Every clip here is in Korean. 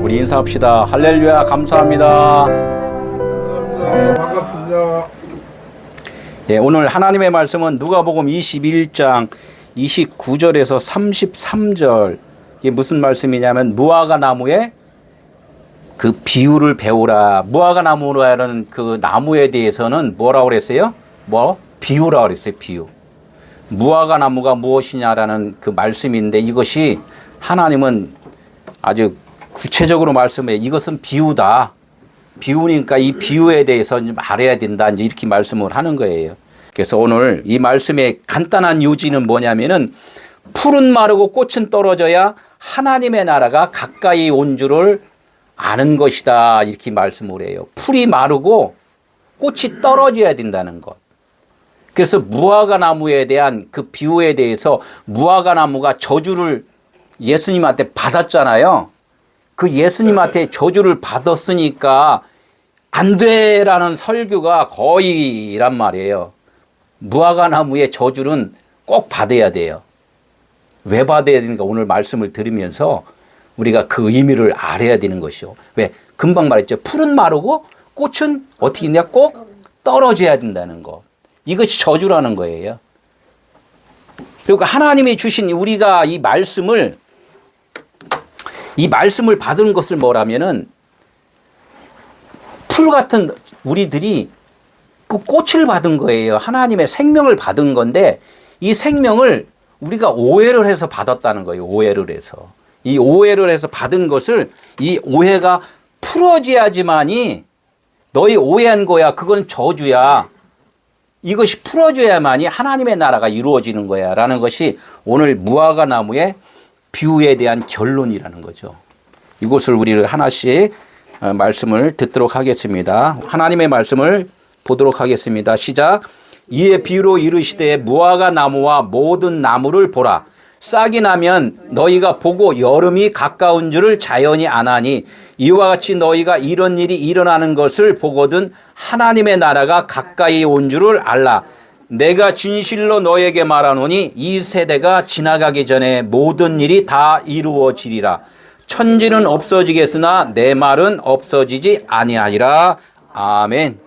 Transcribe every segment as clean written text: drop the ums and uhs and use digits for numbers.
우리 인사합시다. 할렐루야, 감사합니다. 반갑습니다. 예, 오늘 하나님의 말씀은 누가복음 21장 29절에서 33절. 이게 무슨 말씀이냐면 무화과 나무의 그 비유를 배우라. 무화과 나무라는 그 나무에 대해서는 뭐라고 그랬어요? 비유라고 그랬어요. 비유. 무화과 나무가 무엇이냐라는 그 말씀인데 이것이 하나님은 아주 구체적으로 말씀해. 이것은 비유다. 비유니까 이 비유에 대해서 좀 알아야 된다. 이제 이렇게 말씀을 하는 거예요. 그래서 오늘 이 말씀의 간단한 요지는 뭐냐면은 풀은 마르고 꽃은 떨어져야 하나님의 나라가 가까이 온 줄을 아는 것이다. 이렇게 말씀을 해요. 풀이 마르고 꽃이 떨어져야 된다는 것. 그래서 무화과 나무에 대한 그 비유에 대해서 무화과 나무가 저주를 예수님한테 받았잖아요. 그 예수님한테 저주를 받았으니까 안 돼라는 설교가 거의란 말이에요. 무화과 나무의 저주는 꼭 받아야 돼요. 왜 받아야 되는가 오늘 말씀을 들으면서 우리가 그 의미를 알아야 되는 것이요. 왜? 금방 말했죠. 풀은 마르고 꽃은 어떻게 있냐? 꼭 떨어져야 된다는 거. 이것이 저주라는 거예요. 그리고 하나님이 주신 우리가 이 말씀을 받은 것을 뭐라면은 풀 같은 우리들이 그 꽃을 받은 거예요. 하나님의 생명을 받은 건데 이 생명을 우리가 오해를 해서 받았다는 거예요. 오해를 해서. 이 오해를 해서 받은 것을 이 오해가 풀어져야지만이 너희 오해한 거야. 그건 저주야. 이것이 풀어져야만이 하나님의 나라가 이루어지는 거야. 라는 것이 오늘 무화과 나무의 비유에 대한 결론이라는 거죠. 이것을 우리를 하나씩 말씀을 듣도록 하겠습니다. 하나님의 말씀을 보도록 하겠습니다. 시작. 이에 비유로 이르시되 무화과 나무와 모든 나무를 보라. 싹이 나면 너희가 보고 여름이 가까운 줄을 자연히 아나니 이와 같이 너희가 이런 일이 일어나는 것을 보거든 하나님의 나라가 가까이 온 줄을 알라. 내가 진실로 너에게 말하노니 이 세대가 지나가기 전에 모든 일이 다 이루어지리라. 천지는 없어지겠으나 내 말은 없어지지 아니하리라. 아멘.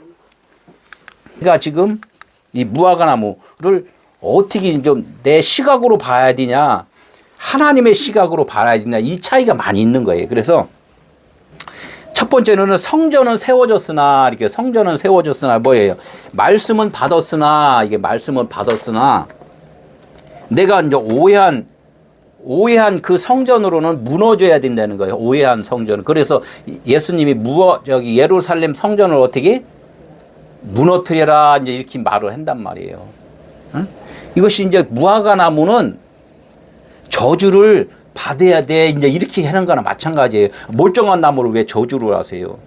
그러니까 지금 이 무화과 나무를 어떻게 좀 내 시각으로 봐야 되냐, 하나님의 시각으로 봐야 되냐, 이 차이가 많이 있는 거예요. 그래서 첫 번째는 성전은 세워졌으나, 이렇게 성전은 세워졌으나 뭐예요? 말씀은 받았으나, 이게 말씀은 받았으나 내가 이제 오해한 그 성전으로는 무너져야 된다는 거예요. 오해한 성전은. 그래서 예수님이 예루살렘 성전을 어떻게 무너뜨려라 이제 이렇게 말을 한단 말이에요. 응? 이것이 이제 무화과 나무는 저주를 받아야 돼. 이제 이렇게 하는 거나 마찬가지예요. 멀쩡한 나무를 왜 저주를 하세요?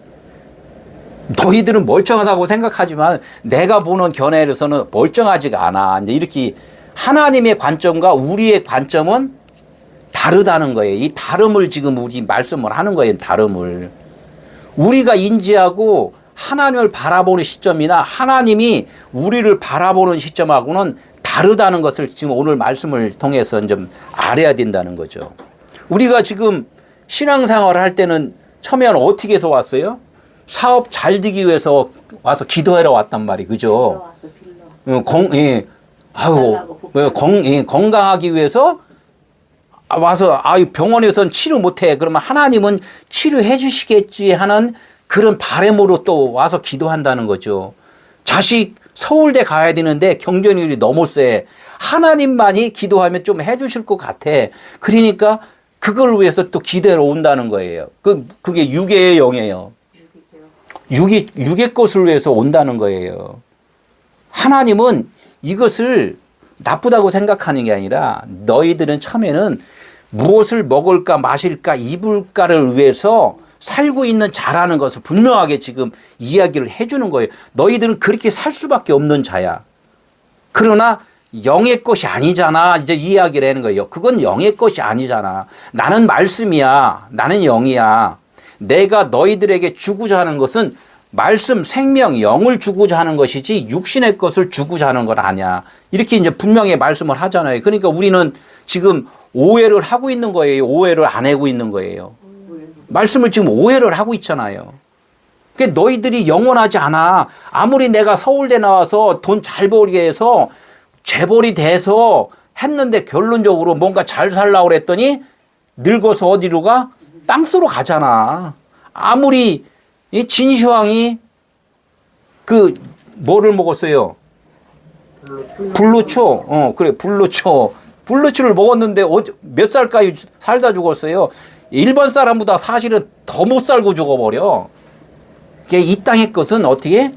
너희들은 멀쩡하다고 생각하지만 내가 보는 견해에서는 멀쩡하지가 않아. 이제 이렇게 하나님의 관점과 우리의 관점은 다르다는 거예요. 이 다름을 지금 우리 말씀을 하는 거예요. 다름을. 우리가 인지하고 하나님을 바라보는 시점이나 하나님이 우리를 바라보는 시점하고는 다르다는 것을 지금 오늘 말씀을 통해서 좀 알아야 된다는 거죠. 우리가 지금 신앙생활을 할 때는 처음에는 어떻게 해서 왔어요? 사업 잘 되기 위해서 와서 기도하러 왔단 말이에요. 그죠? 건강하기 위해서 와서 병원에서는 치료 못해. 그러면 하나님은 치료해 주시겠지 하는 그런 바람으로 또 와서 기도한다는 거죠. 자식 서울대 가야 되는데 경쟁률이 너무 세. 하나님만이 기도하면 좀 해주실 것 같아. 그러니까 그걸 위해서 또 기대러 온다는 거예요. 그게 육의 영이에요. 육의 것을 위해서 온다는 거예요. 하나님은 이것을 나쁘다고 생각하는 게 아니라 너희들은 처음에는 무엇을 먹을까 마실까 입을까를 위해서 살고 있는 자라는 것을 분명하게 지금 이야기를 해주는 거예요. 너희들은 그렇게 살 수밖에 없는 자야. 그러나 영의 것이 아니잖아. 이제 이야기를 하는 거예요. 그건 영의 것이 아니잖아. 나는 말씀이야. 나는 영이야. 내가 너희들에게 주고자 하는 것은 말씀, 생명, 영을 주고자 하는 것이지 육신의 것을 주고자 하는 건 아니야. 이렇게 이제 분명히 말씀을 하잖아요. 그러니까 우리는 지금 오해를 하고 있는 거예요. 오해를 안 하고 있는 거예요. 말씀을 지금 오해를 하고 있잖아요. 그러니까 너희들이 영원하지 않아. 아무리 내가 서울대 나와서 돈 잘 벌게 해서 재벌이 돼서 했는데 결론적으로 뭔가 잘 살라고 그랬더니 늙어서 어디로 가? 땅수로 가잖아. 아무리 이 진시황이 그 뭐를 먹었어요? 불로초. 그래, 불로초. 불로초를 먹었는데 몇 살까지 살다 죽었어요. 일반 사람보다 사실은 더 못 살고 죽어버려. 이 땅의 것은 어떻게?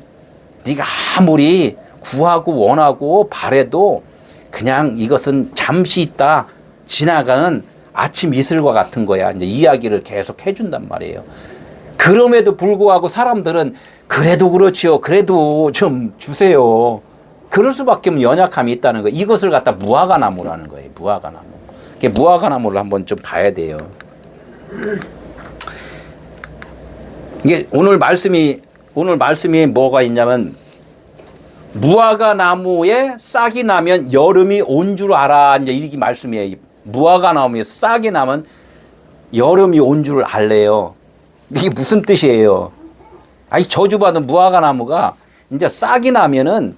네가 아무리 구하고 원하고 바래도 그냥 이것은 잠시 있다 지나가는 아침 이슬과 같은 거야. 이제 이야기를 계속 해준단 말이에요. 그럼에도 불구하고 사람들은 그래도 그렇지요. 그래도 좀 주세요. 그럴 수밖에 없는 연약함이 있다는 거예요. 이것을 갖다 무화과나무라는 거예요. 무화과나무. 무화과나무를 한번 좀 봐야 돼요. 이게 오늘 말씀이 뭐가 있냐면 무화과나무에 싹이 나면 여름이 온 줄 알아. 이제 이렇게 말씀이에요. 무화과나무에 싹이 나면 여름이 온 줄 알래요. 이게 무슨 뜻이에요? 아니, 저주받은 무화과나무가 이제 싹이 나면은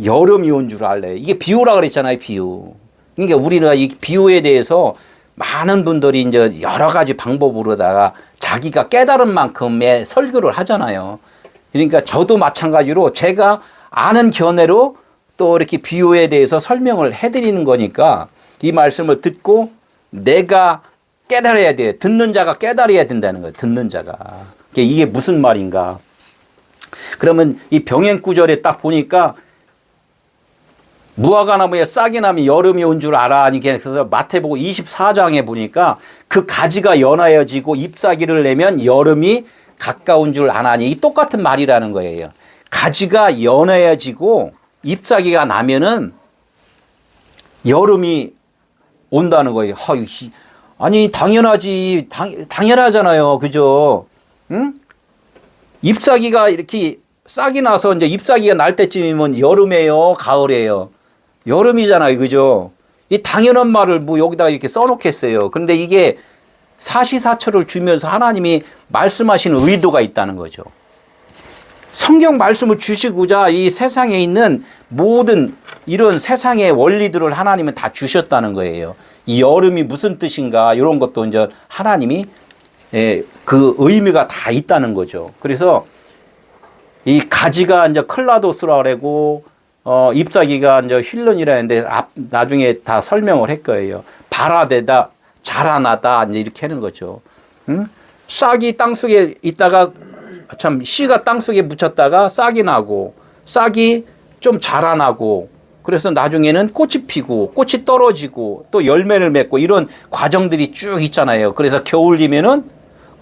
여름이 온 줄 알래. 이게 비유라 그랬잖아요, 비유. 그러니까 우리가 이 비유에 대해서 많은 분들이 이제 여러 가지 방법으로다가 자기가 깨달은 만큼의 설교를 하잖아요. 그러니까 저도 마찬가지로 제가 아는 견해로 또 이렇게 비유에 대해서 설명을 해드리는 거니까 이 말씀을 듣고 내가 깨달아야 돼. 듣는 자가 깨달아야 된다는 거예요. 듣는 자가. 이게 무슨 말인가. 그러면 이 병행구절에 딱 보니까 무화과나무에 싹이 나면 여름이 온 줄 알아. 그래서 마태복음 24장에 보니까 그 가지가 연하여지고 잎사귀를 내면 여름이 가까운 줄 아나니. 이 똑같은 말이라는 거예요. 가지가 연해지고 잎사귀가 나면은 여름이 온다는 거예요. 아니, 당연하지. 당연하잖아요. 그죠? 응? 잎사귀가 이렇게 싹이 나서 이제 잎사귀가 날 때쯤이면 여름이에요? 가을이에요? 여름이잖아요. 그죠? 이 당연한 말을 뭐 여기다가 이렇게 써놓겠어요. 그런데 이게 사시사철을 주면서 하나님이 말씀하시는 의도가 있다는 거죠. 성경 말씀을 주시고자 이 세상에 있는 모든 이런 세상의 원리들을 하나님은 다 주셨다는 거예요. 이 여름이 무슨 뜻인가 이런 것도 이제 하나님이 그 의미가 다 있다는 거죠. 그래서 이 가지가 이제 클라도스라 그러고 잎사귀가 이제 힐론이라는데 나중에 다 설명을 할 거예요. 발아대다, 자라나다 이제 이렇게 하는 거죠. 응? 싹이 땅 속에 있다가 씨가 땅 속에 묻혔다가 싹이 나고 싹이 좀 자라나고 그래서 나중에는 꽃이 피고 꽃이 떨어지고 또 열매를 맺고 이런 과정들이 쭉 있잖아요. 그래서 겨울이면은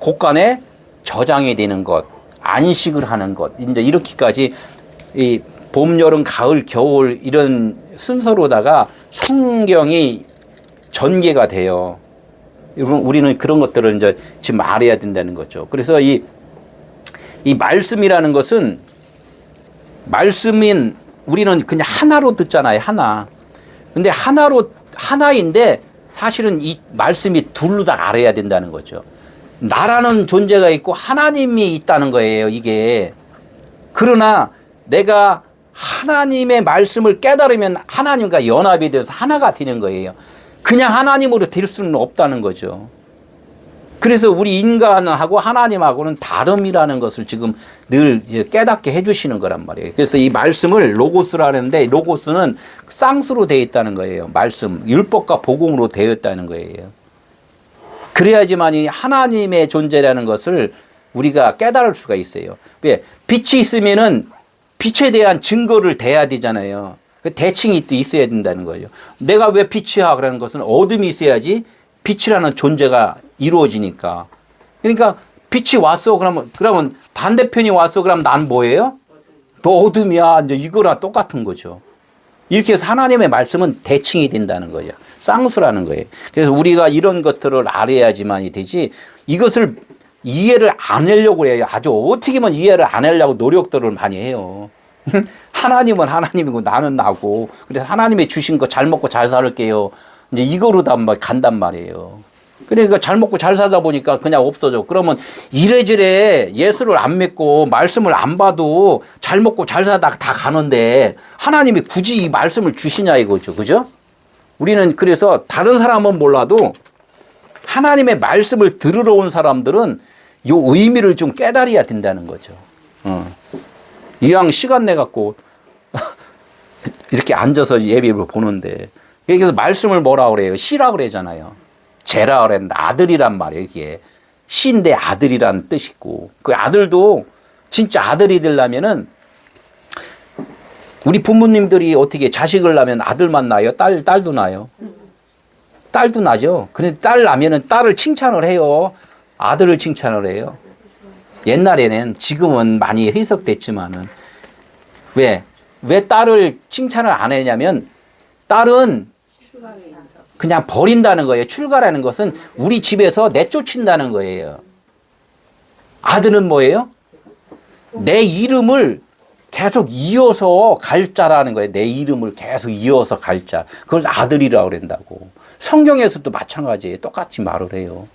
곡간에 저장이 되는 것, 안식을 하는 것, 이제 이렇게까지 이 봄, 여름, 가을, 겨울 이런 순서로다가 성경이 전개가 돼요. 우리는 그런 것들을 이제 지금 알아야 된다는 거죠. 그래서 이 말씀이라는 것은 말씀인 우리는 그냥 하나로 듣잖아요. 하나. 근데 하나인데 사실은 이 말씀이 둘로 다 알아야 된다는 거죠. 나라는 존재가 있고 하나님이 있다는 거예요. 이게. 그러나 내가 하나님의 말씀을 깨달으면 하나님과 연합이 되어서 하나가 되는 거예요. 그냥 하나님으로 될 수는 없다는 거죠. 그래서 우리 인간하고 하나님하고는 다름이라는 것을 지금 늘 깨닫게 해주시는 거란 말이에요. 그래서 이 말씀을 로고스라는데 로고스는 쌍수로 되어 있다는 거예요. 말씀, 율법과 복음으로 되어 있다는 거예요. 그래야지만 이 하나님의 존재라는 것을 우리가 깨달을 수가 있어요. 왜? 빛이 있으면은 빛에 대한 증거를 대야 되잖아요. 그 대칭이 또 있어야 된다는 거예요. 내가 왜 빛이야? 그러는 것은 어둠이 있어야지 빛이라는 존재가 이루어지니까. 그러니까 빛이 왔어. 그러면 반대편이 왔어. 그럼 난 뭐예요? 너 어둠이야. 이제 이거랑 똑같은 거죠. 이렇게 해서 하나님의 말씀은 대칭이 된다는 거예요. 쌍수라는 거예요. 그래서 우리가 이런 것들을 알아야지만이 되지 이것을 이해를 안 하려고 해요. 아주 어떻게면 이해를 안 하려고 노력들을 많이 해요. 하나님은 하나님이고 나는 나고 그래서 하나님이 주신 거 잘 먹고 잘 살게요. 이제 이거로 다 간단 말이에요. 그러니까 잘 먹고 잘 살다 보니까 그냥 없어져. 그러면 이래저래 예수를 안 믿고 말씀을 안 봐도 잘 먹고 잘 살다 다 가는데 하나님이 굳이 이 말씀을 주시냐 이거죠. 그죠? 우리는 그래서 다른 사람은 몰라도 하나님의 말씀을 들으러 온 사람들은 이 의미를 좀 깨달아야 된다는 거죠. 이왕 시간 내갖고 이렇게 앉아서 예배를 보는데 그래서 말씀을 뭐라 그래요? 시라 그러잖아요. 제라 그랬는데 아들이란 말이에요. 이게 시인데 아들이란 뜻이고 그 아들도 진짜 아들이 되려면은 우리 부모님들이 어떻게 자식을 낳으면 아들만 낳아요? 딸도 낳아요? 딸도 낳죠. 근데 딸 낳으면은 딸을 칭찬을 해요. 아들을 칭찬을 해요. 옛날에는 지금은 많이 해석됐지만은 왜 딸을 칭찬을 안 했냐면 딸은 그냥 버린다는 거예요. 출가라는 것은 우리 집에서 내쫓는다는 거예요. 아들은 뭐예요? 내 이름을 계속 이어서 갈 자라는 거예요. 내 이름을 계속 이어서 갈 자. 그걸 아들이라고 그런다고. 성경에서도 마찬가지예요. 똑같이 말을 해요.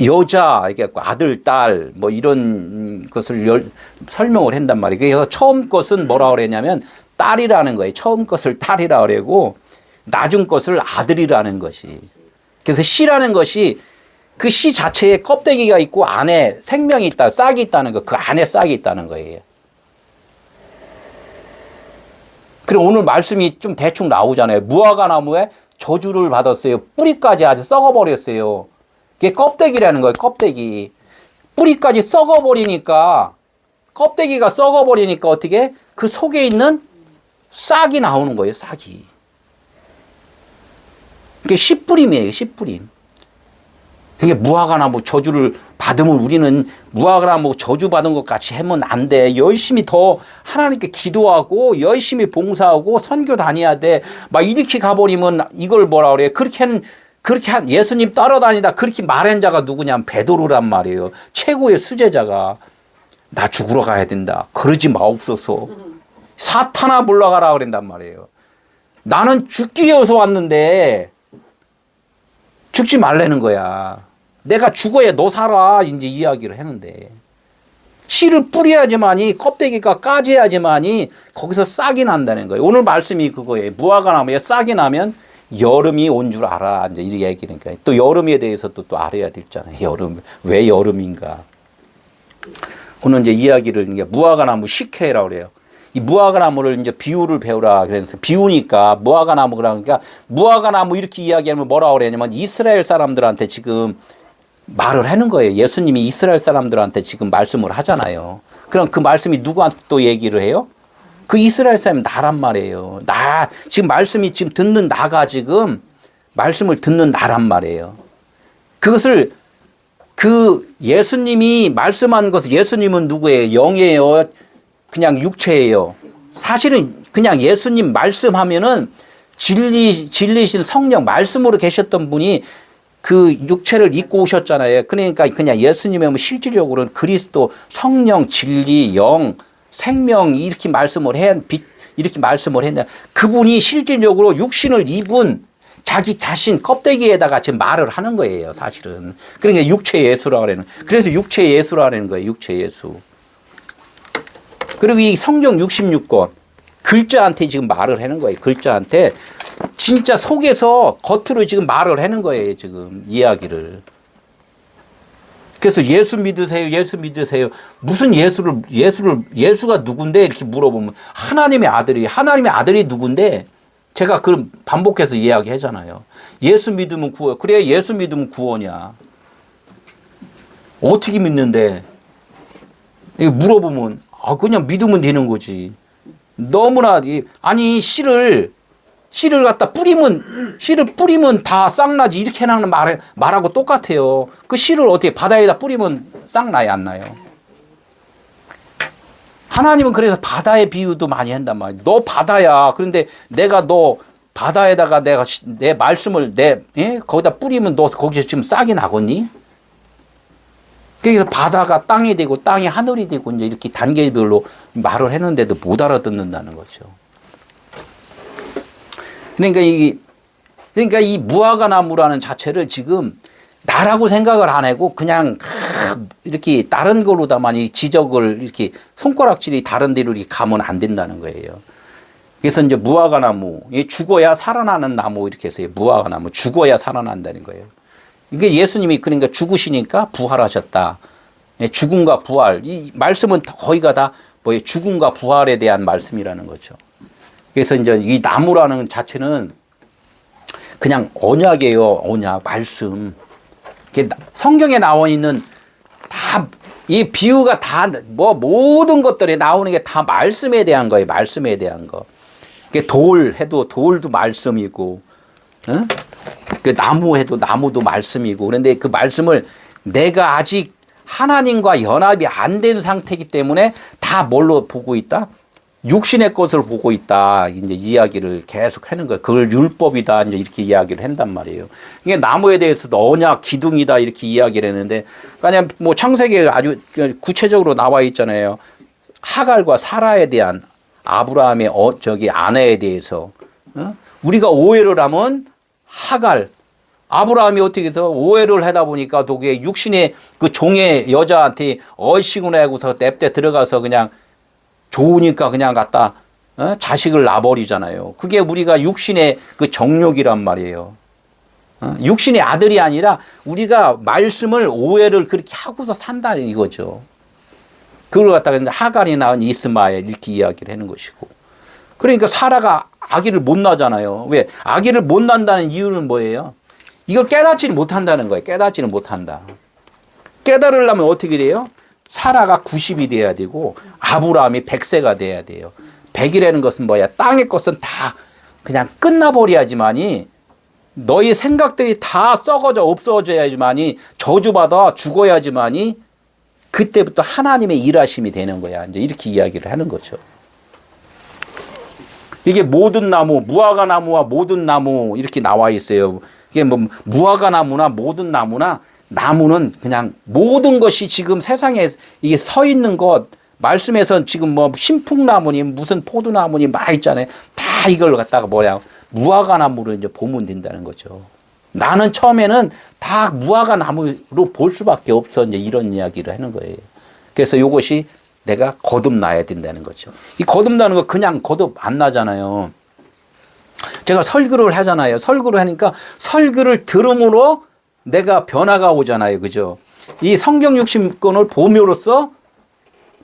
여자, 이렇게 아들, 딸, 뭐 이런 것을 설명을 한단 말이에요. 그래서 처음 것은 뭐라고 그랬냐면 딸이라는 거예요. 처음 것을 딸이라고 그러고 나중 것을 아들이라는 것이. 그래서 씨라는 것이 그 씨 자체에 껍데기가 있고 안에 생명이 있다, 싹이 있다는 거, 그 안에 싹이 있다는 거예요. 그리고 오늘 말씀이 좀 대충 나오잖아요. 무화과 나무에 저주를 받았어요. 뿌리까지 아주 썩어버렸어요. 그게 껍데기라는 거예요. 껍데기. 뿌리까지 썩어버리니까 껍데기가 썩어버리니까 어떻게 그 속에 있는 싹이 나오는 거예요. 싹이. 그게 씨뿌림이에요. 씨뿌림. 그게 무화과나무 저주를 받으면 우리는 무화과나무 저주 받은 것 같이 하면 안 돼. 열심히 더 하나님께 기도하고 열심히 봉사하고 선교 다녀야 돼. 막 이렇게 가버리면 이걸 뭐라 그래? 그렇게 한 예수님 따라다니다 그렇게 말한 자가 누구냐면 베드로란 말이에요. 최고의 수제자가 나 죽으러 가야 된다. 그러지 마옵소서. 사탄아 물러가라 그런단 말이에요. 나는 죽기 위해서 왔는데 죽지 말라는 거야. 내가 죽어야 너 살아. 이제 이야기를 했는데 씨를 뿌려야지만이 껍데기가 까져야지만이 거기서 싹이 난다는 거예요. 오늘 말씀이 그거예요. 무화과 나무에 싹이 나면 여름이 온 줄 알아. 이제 이 얘기니까 또 여름에 대해서 또 알아야 되잖아요. 여름 왜 여름인가? 오늘 이제 이야기를 이제 무화과 나무 식혜라고 그래요. 이 무화과 나무를 이제 비유를 배우라 그래서 비우니까 무화과 나무 그러니까 무화과 나무 이렇게 이야기하면 뭐라고 그러냐면 이스라엘 사람들한테 지금 말을 하는 거예요. 예수님이 이스라엘 사람들한테 지금 말씀을 하잖아요. 그럼 그 말씀이 누구한테 또 얘기를 해요? 그 이스라엘 사람이 나란 말이에요. 나 지금 말씀이 지금 듣는 나가 지금 말씀을 듣는 나란 말이에요. 그것을 그 예수님이 말씀한 것을 예수님은 누구예요? 영이에요. 그냥 육체예요. 사실은 그냥 예수님 말씀하면은 진리신 성령 말씀으로 계셨던 분이 그 육체를 입고 오셨잖아요. 그러니까 그냥 예수님의 실질적으로는 그리스도 성령 진리 영 생명 이렇게 말씀을 이렇게 말씀을 했는데 그분이 실질적으로 육신을 입은 자기 자신 껍데기에다가 지금 말을 하는 거예요. 사실은. 그러니까 육체 예수라고 하는 그래서 육체 예수라고 하는 거예요. 육체 예수. 그리고 이 성경 66권 글자한테 지금 말을 하는 거예요. 글자한테 진짜 속에서 겉으로 지금 말을 하는 거예요. 지금 이야기를. 그래서 예수 믿으세요. 예수 믿으세요. 무슨 예수가 누군데 이렇게 물어보면 하나님의 아들이 누군데 제가 그 반복해서 이야기하잖아요. 예수 믿으면 구원. 그래 예수 믿으면 구원이야. 어떻게 믿는데? 물어보면 그냥 믿으면 되는 거지. 너무나 아니 씨를 갖다 뿌리면 다 싹나지 이렇게 하는 말하고 똑같아요. 그 씨를 어떻게 바다에다 뿌리면 싹나요 안 나요? 하나님은 그래서 바다의 비유도 많이 한단 말이에요. 너 바다야. 그런데 내가 너 바다에다가 내가 내 말씀을 거기다 뿌리면 너 거기서 지금 싹이 나겠니? 그래서 바다가 땅이 되고 땅이 하늘이 되고 이제 이렇게 단계별로 말을 했는데도 못 알아듣는다는 거죠. 그러니까 이 무화과 나무라는 자체를 지금 나라고 생각을 안 하고 그냥 이렇게 다른 걸로다만 이 지적을 이렇게 손가락질이 다른 데로 이렇게 가면 안 된다는 거예요. 그래서 이제 무화과 나무, 죽어야 살아나는 나무 이렇게 해서 무화과 나무, 죽어야 살아난다는 거예요. 이게 예수님이 그러니까 죽으시니까 부활하셨다. 죽음과 부활, 이 말씀은 거의가 다 뭐예요? 죽음과 부활에 대한 말씀이라는 거죠. 그래서 이제 이 나무라는 자체는 그냥 언약이에요. 언약, 말씀. 성경에 나와 있는 다, 이 비유가 다, 모든 것들이 나오는 게 다 말씀에 대한 거예요. 말씀에 대한 거. 돌 해도 돌도 말씀이고, 응? 그 나무 해도 나무도 말씀이고, 그런데 그 말씀을 내가 아직 하나님과 연합이 안 된 상태이기 때문에 다 뭘로 보고 있다? 육신의 것을 보고 있다. 이제 이야기를 계속 하는 거예요. 그걸 율법이다. 이제 이렇게 이야기를 한단 말이에요. 이게 나무에 대해서도 언약, 기둥이다. 이렇게 이야기를 했는데, 그냥 뭐 창세기에 아주 구체적으로 나와 있잖아요. 하갈과 사라에 대한 아브라함의 아내에 대해서. 우리가 오해를 하면 하갈, 아브라함이 어떻게 해서 오해를 하다 보니까 도게 육신의 그 종의 여자한테 얼씨구나 하고서 냅대 들어가서 그냥 좋으니까 그냥 갖다 자식을 낳아버리잖아요. 그게 우리가 육신의 그 정욕이란 말이에요. 육신의 아들이 아니라 우리가 말씀을 오해를 그렇게 하고서 산다는 이거죠. 그걸 갖다가 하갈이 낳은 이스마엘 이렇게 이야기를 하는 것이고. 그러니까 사라가 아기를 못 낳잖아요. 왜? 아기를 못 낳는다는 이유는 뭐예요? 이걸 깨닫지는 못한다는 거예요. 깨닫지는 못한다. 깨달으려면 어떻게 돼요? 사라가 90이 돼야 되고 아브라함이 100세가 돼야 돼요. 100이라는 것은 뭐야? 땅의 것은 다 그냥 끝나버려야지만이 너희 생각들이 다 썩어져 없어져야지만이 저주받아 죽어야지만이 그때부터 하나님의 일하심이 되는 거야. 이제 이렇게 이야기를 하는 거죠. 이게 모든 나무, 무화과 나무와 모든 나무 이렇게 나와 있어요. 이게 뭐 무화과 나무나 모든 나무나 나무는 그냥 모든 것이 지금 세상에 이게 서 있는 것, 말씀에서 지금 뭐 신풍나무니 무슨 포도나무니 막 있잖아요. 다 이걸 갖다가 무화과 나무로 이제 보면 된다는 거죠. 나는 처음에는 다 무화과 나무로 볼 수밖에 없어. 이제 이런 이야기를 하는 거예요. 그래서 이것이 내가 거듭나야 된다는 거죠. 이 거듭나는 거 그냥 거듭 안 나잖아요. 제가 설교를 하잖아요. 설교를 하니까 설교를 들음으로 내가 변화가 오잖아요. 그죠? 이 성경 60권을 봄으로써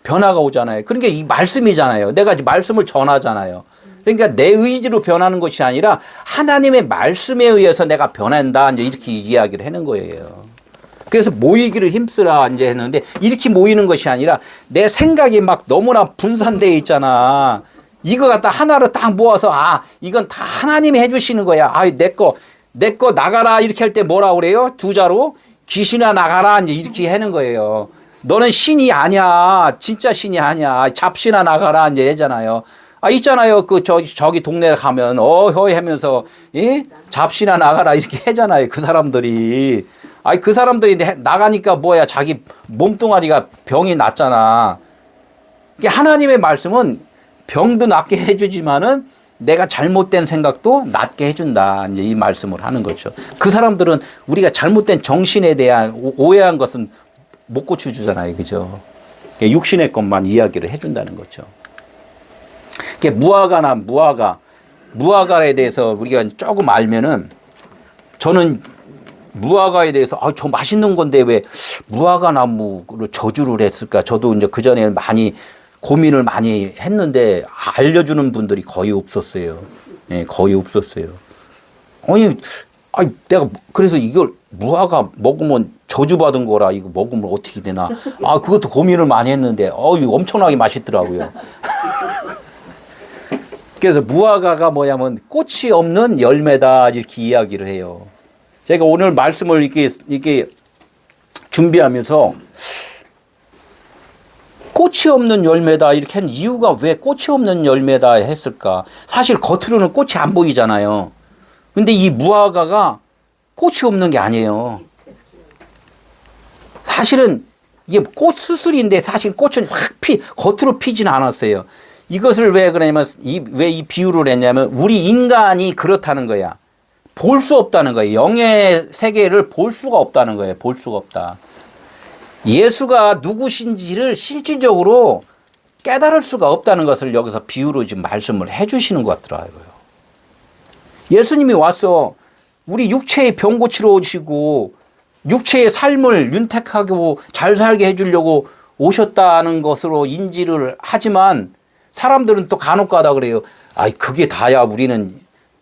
변화가 오잖아요. 그러니까 이 말씀이잖아요. 내가 말씀을 전하잖아요. 그러니까 내 의지로 변하는 것이 아니라 하나님의 말씀에 의해서 내가 변한다. 이제 이렇게 이야기를 하는 거예요. 그래서 모이기를 힘쓰라 이제 했는데 이렇게 모이는 것이 아니라 내 생각이 막 너무나 분산되어 있잖아. 이거 갖다 하나로 딱 모아서 이건 다 하나님이 해주시는 거야. 내 거 나가라 이렇게 할 때 뭐라 그래요? 두 자로 귀신아 나가라 이제 이렇게 하는 거예요. 너는 신이 아니야. 진짜 신이 아니야. 잡신아 나가라 이제 하잖아요. 있잖아요. 저기 동네 가면 어허이 하면서 잡신아 나가라 이렇게 하잖아요. 그 사람들이. 그 사람들이 나가니까 뭐야? 자기 몸뚱아리가 병이 낫잖아. 하나님의 말씀은 병도 낫게 해주지만은 내가 잘못된 생각도 낫게 해준다. 이제 이 말씀을 하는 거죠. 그 사람들은 우리가 잘못된 정신에 대한 오해한 것은 못 고쳐주잖아요. 그죠? 육신의 것만 이야기를 해준다는 거죠. 무화과에 대해서 우리가 조금 알면은 저는 무화과에 대해서 저 맛있는 건데 왜 무화과 나무를 저주를 했을까? 저도 이제 그 전에 많이 고민을 많이 했는데 알려주는 분들이 거의 없었어요. 거의 없었어요. 내가 그래서 이걸 무화과 먹으면 저주받은 거라 이거 먹으면 어떻게 되나? 그것도 고민을 많이 했는데 이거 엄청나게 맛있더라고요. 그래서 무화과가 뭐냐면 꽃이 없는 열매다 이렇게 이야기를 해요. 제가 오늘 말씀을 이렇게 준비하면서 꽃이 없는 열매다 이렇게 한 이유가 왜 꽃이 없는 열매다 했을까? 사실 겉으로는 꽃이 안 보이잖아요. 근데 이 무화과가 꽃이 없는 게 아니에요. 사실은 이게 꽃 수술인데 사실 꽃은 겉으로 피진 않았어요. 이것을 왜 그러냐면 왜 이 비유를 했냐면 우리 인간이 그렇다는 거야. 볼 수 없다는 거예요. 영의 세계를 볼 수가 없다는 거예요. 볼 수가 없다. 예수가 누구신지를 실질적으로 깨달을 수가 없다는 것을 여기서 비유로 지금 말씀을 해 주시는 것 같더라고요. 예수님이 와서 우리 육체의 병 고치러 오시고 육체의 삶을 윤택하고 잘 살게 해주려고 오셨다는 것으로 인지를 하지만 사람들은 또 간혹가다 그래요. 아이 그게 다야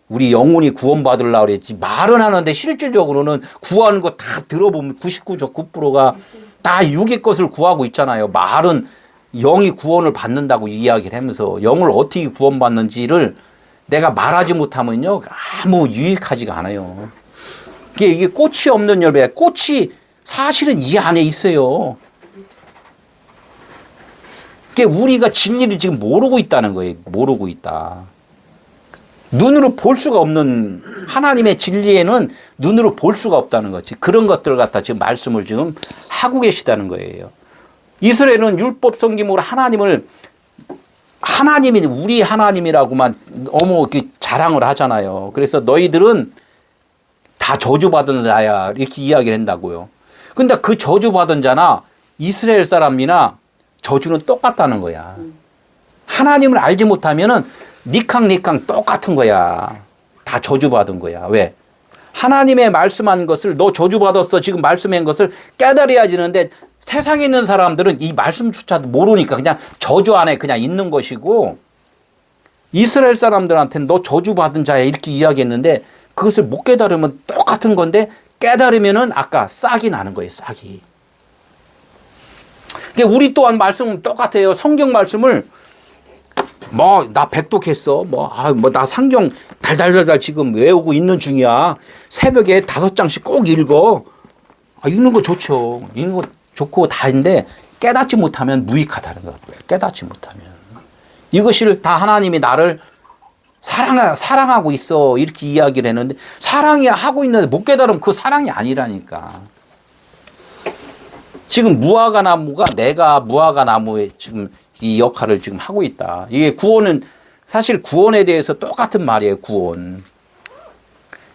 우리 영혼이 구원받으려고 그랬지. 말은 하는데 실질적으로는 구하는 거 다 들어보면 99.9%가 다 육의 것을 구하고 있잖아요. 말은 영이 구원을 받는다고 이야기를 하면서 영을 어떻게 구원받는지를 내가 말하지 못하면요 아무 유익하지가 않아요. 이게 꽃이 없는 열매, 꽃이 사실은 이 안에 있어요. 우리가 진리를 지금 모르고 있다는 거예요. 모르고 있다. 눈으로 볼 수가 없는 하나님의 진리에는 눈으로 볼 수가 없다는 거지. 그런 것들을 갖다 지금 말씀을 지금 하고 계시다는 거예요. 이스라엘은 율법 성김으로 하나님이 우리 하나님이라고만 너무 자랑을 하잖아요. 그래서 너희들은 다 저주받은 자야 이렇게 이야기를 한다고요. 근데 그 저주받은 자나 이스라엘 사람이나 저주는 똑같다는 거야. 하나님을 알지 못하면은 니캉 똑같은 거야. 다 저주받은 거야. 왜? 하나님의 말씀한 것을 너 저주받았어 지금 말씀한 것을 깨달아야 지는데 세상에 있는 사람들은 이 말씀조차도 모르니까 그냥 저주 안에 그냥 있는 것이고 이스라엘 사람들한테는 너 저주받은 자야 이렇게 이야기했는데 그것을 못 깨달으면 똑같은 건데 깨달으면은 아까 싹이 나는 거예요. 싹이. 우리 또한 말씀은 똑같아요. 성경 말씀을 나 백독했어. 나 상경 달달달달 지금 외우고 있는 중이야. 새벽에 5장씩 꼭 읽어. 읽는 거 좋죠. 읽는 거 좋고 다인데 깨닫지 못하면 무익하다는 거예요. 깨닫지 못하면. 이것을 다 하나님이 나를 사랑하고 있어. 이렇게 이야기를 했는데 사랑이 하고 있는데 못 깨달으면 그 사랑이 아니라니까. 지금 내가 무화과 나무에 지금 이 역할을 지금 하고 있다. 이게 구원은 사실 구원에 대해서 똑같은 말이에요. 구원.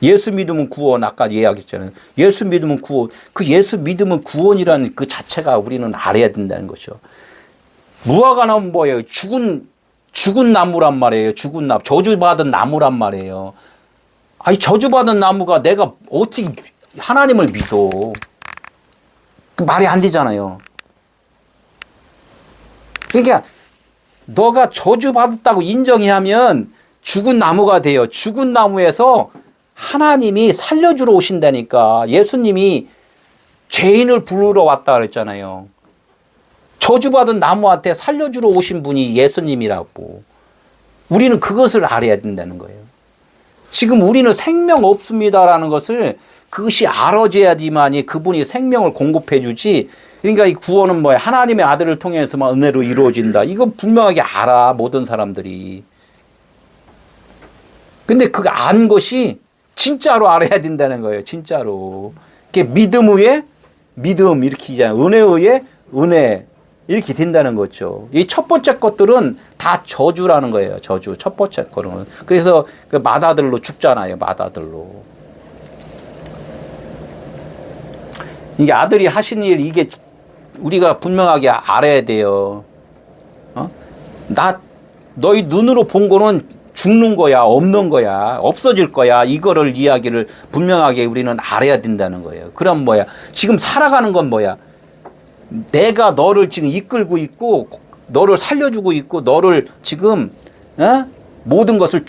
예수 믿으면 구원. 아까 이야기했잖아요. 예수 믿으면 구원. 그 예수 믿으면 구원이라는 그 자체가 우리는 알아야 된다는 거죠. 무화과 나무는 뭐예요? 죽은 나무란 말이에요. 죽은 나무. 저주받은 나무란 말이에요. 저주받은 나무가 내가 어떻게 하나님을 믿어. 그 말이 안 되잖아요. 그러니까 너가 저주받았다고 인정해야 하면 죽은 나무가 돼요. 죽은 나무에서 하나님이 살려주러 오신다니까. 예수님이 죄인을 부르러 왔다 그랬잖아요. 저주받은 나무한테 살려주러 오신 분이 예수님이라고. 우리는 그것을 알아야 된다는 거예요. 지금 우리는 생명 없습니다라는 것을 그것이 알아져야지만이 그분이 생명을 공급해 주지. 그러니까 이 구원은 뭐야? 하나님의 아들을 통해서만 은혜로 이루어진다. 이건 분명하게 알아, 모든 사람들이. 근데 그 안 것이 진짜로 알아야 된다는 거예요. 진짜로. 이렇게 믿음 위에 믿음 이렇게 있잖아요. 은혜 위에 은혜 이렇게 된다는 거죠. 이 첫 번째 것들은 다 저주라는 거예요. 저주. 첫 번째 거는. 그래서 그 맏아들로 죽잖아요. 맏아들로. 이게 아들이 하신 일 이게 우리가 분명하게 알아야 돼요. 너희 눈으로 본 거는 죽는 거야, 없는 거야, 없어질 거야. 이거를 이야기를 분명하게 우리는 알아야 된다는 거예요. 그럼 뭐야? 지금 살아가는 건 뭐야? 내가 너를 지금 이끌고 있고, 너를 살려주고 있고, 너를 지금 모든 것을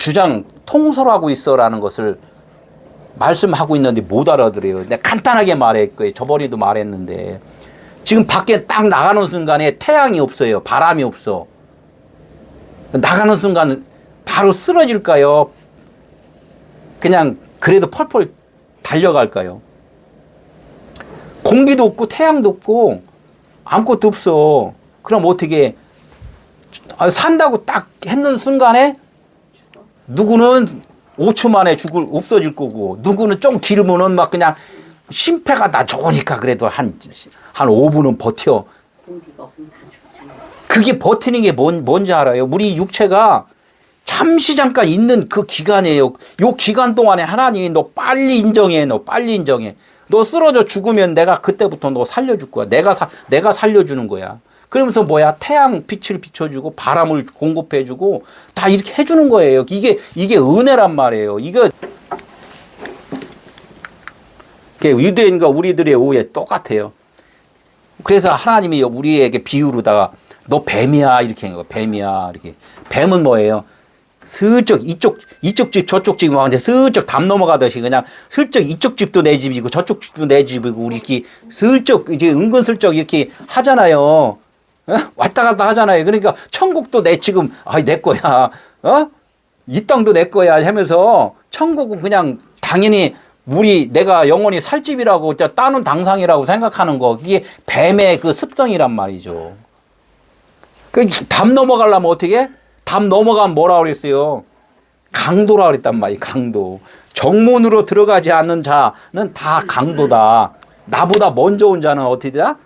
통솔하고 있어라는 것을 말씀하고 있는데 못 알아들어요. 내가 간단하게 말했고요. 저번에도 말했는데 지금 밖에 딱 나가는 순간에 태양이 없어요. 바람이 없어. 나가는 순간 바로 쓰러질까요? 그냥 그래도 펄펄 달려갈까요? 공기도 없고 태양도 없고 아무것도 없어. 그럼 어떻게 산다고 딱 했는 순간에 누구는 5초 만에 없어질 거고, 누구는 좀 길으면은 막 그냥 심폐가 나 좋으니까 그래도 한 5분은 버텨. 공기가 없으면 다 죽지. 그게 버티는 게 뭔지 알아요? 우리 육체가 잠시 잠깐 있는 그 기간이에요. 요 기간 동안에 하나님이 너 빨리 인정해. 너 빨리 인정해. 너 쓰러져 죽으면 내가 그때부터 너 살려줄 거야. 내가 살려주는 거야. 그러면서 뭐야? 태양 빛을 비춰주고 바람을 공급해주고 다 이렇게 해주는 거예요. 이게 은혜란 말이에요. 이게 유대인과 우리들의 오해 똑같아요. 그래서 하나님이 우리에게 비유로다가 너 뱀이야 이렇게 한 거. 뱀이야 이렇게. 뱀은 뭐예요? 슬쩍 이쪽 집 저쪽 집 막 이제 슬쩍 담 넘어가듯이 그냥 슬쩍 이쪽 집도 내 집이고 저쪽 집도 내 집이고 우리 이렇게 슬쩍 이제 은근슬쩍 이렇게 하잖아요. 어? 왔다 갔다 하잖아요. 그러니까 천국도 지금 내 거야. 이 땅도 내 거야 하면서 천국은 그냥 당연히 내가 영원히 살 집이라고 따는 당상이라고 생각하는 거. 그게 뱀의 그 습성이란 말이죠. 담 넘어가려면 어떻게? 담 넘어가면 뭐라고 그랬어요? 강도라고 그랬단 말이에요. 강도. 정문으로 들어가지 않는 자는 다 강도다. 나보다 먼저 온 자는 어떻게다?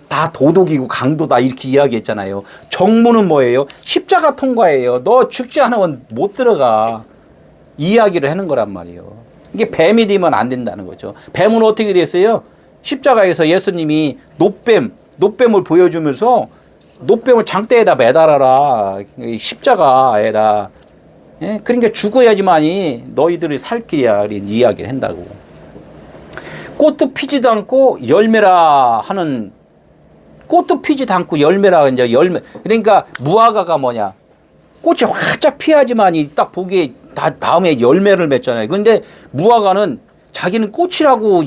다 도둑이고 강도다. 이렇게 이야기했잖아요. 정문은 뭐예요? 십자가 통과예요. 너 죽지 않으면 못 들어가. 이 이야기를 하는 거란 말이에요. 이게 뱀이 되면 안 된다는 거죠. 뱀은 어떻게 됐어요? 십자가에서 예수님이 노뱀을 보여주면서 노뱀을 장대에다 매달아라. 십자가에다. 예? 그러니까 죽어야지만이 너희들이 살 길이야. 이런 이야기를 한다고. 꽃도 피지도 않고 열매라 하는, 꽃도 피지도 않고 열매라, 이제 열매. 그러니까 무화과가 뭐냐. 꽃이 활짝 피어야지만이 딱 보기에 다음에 열매를 맺잖아요. 근데 무화과는 자기는 꽃이라고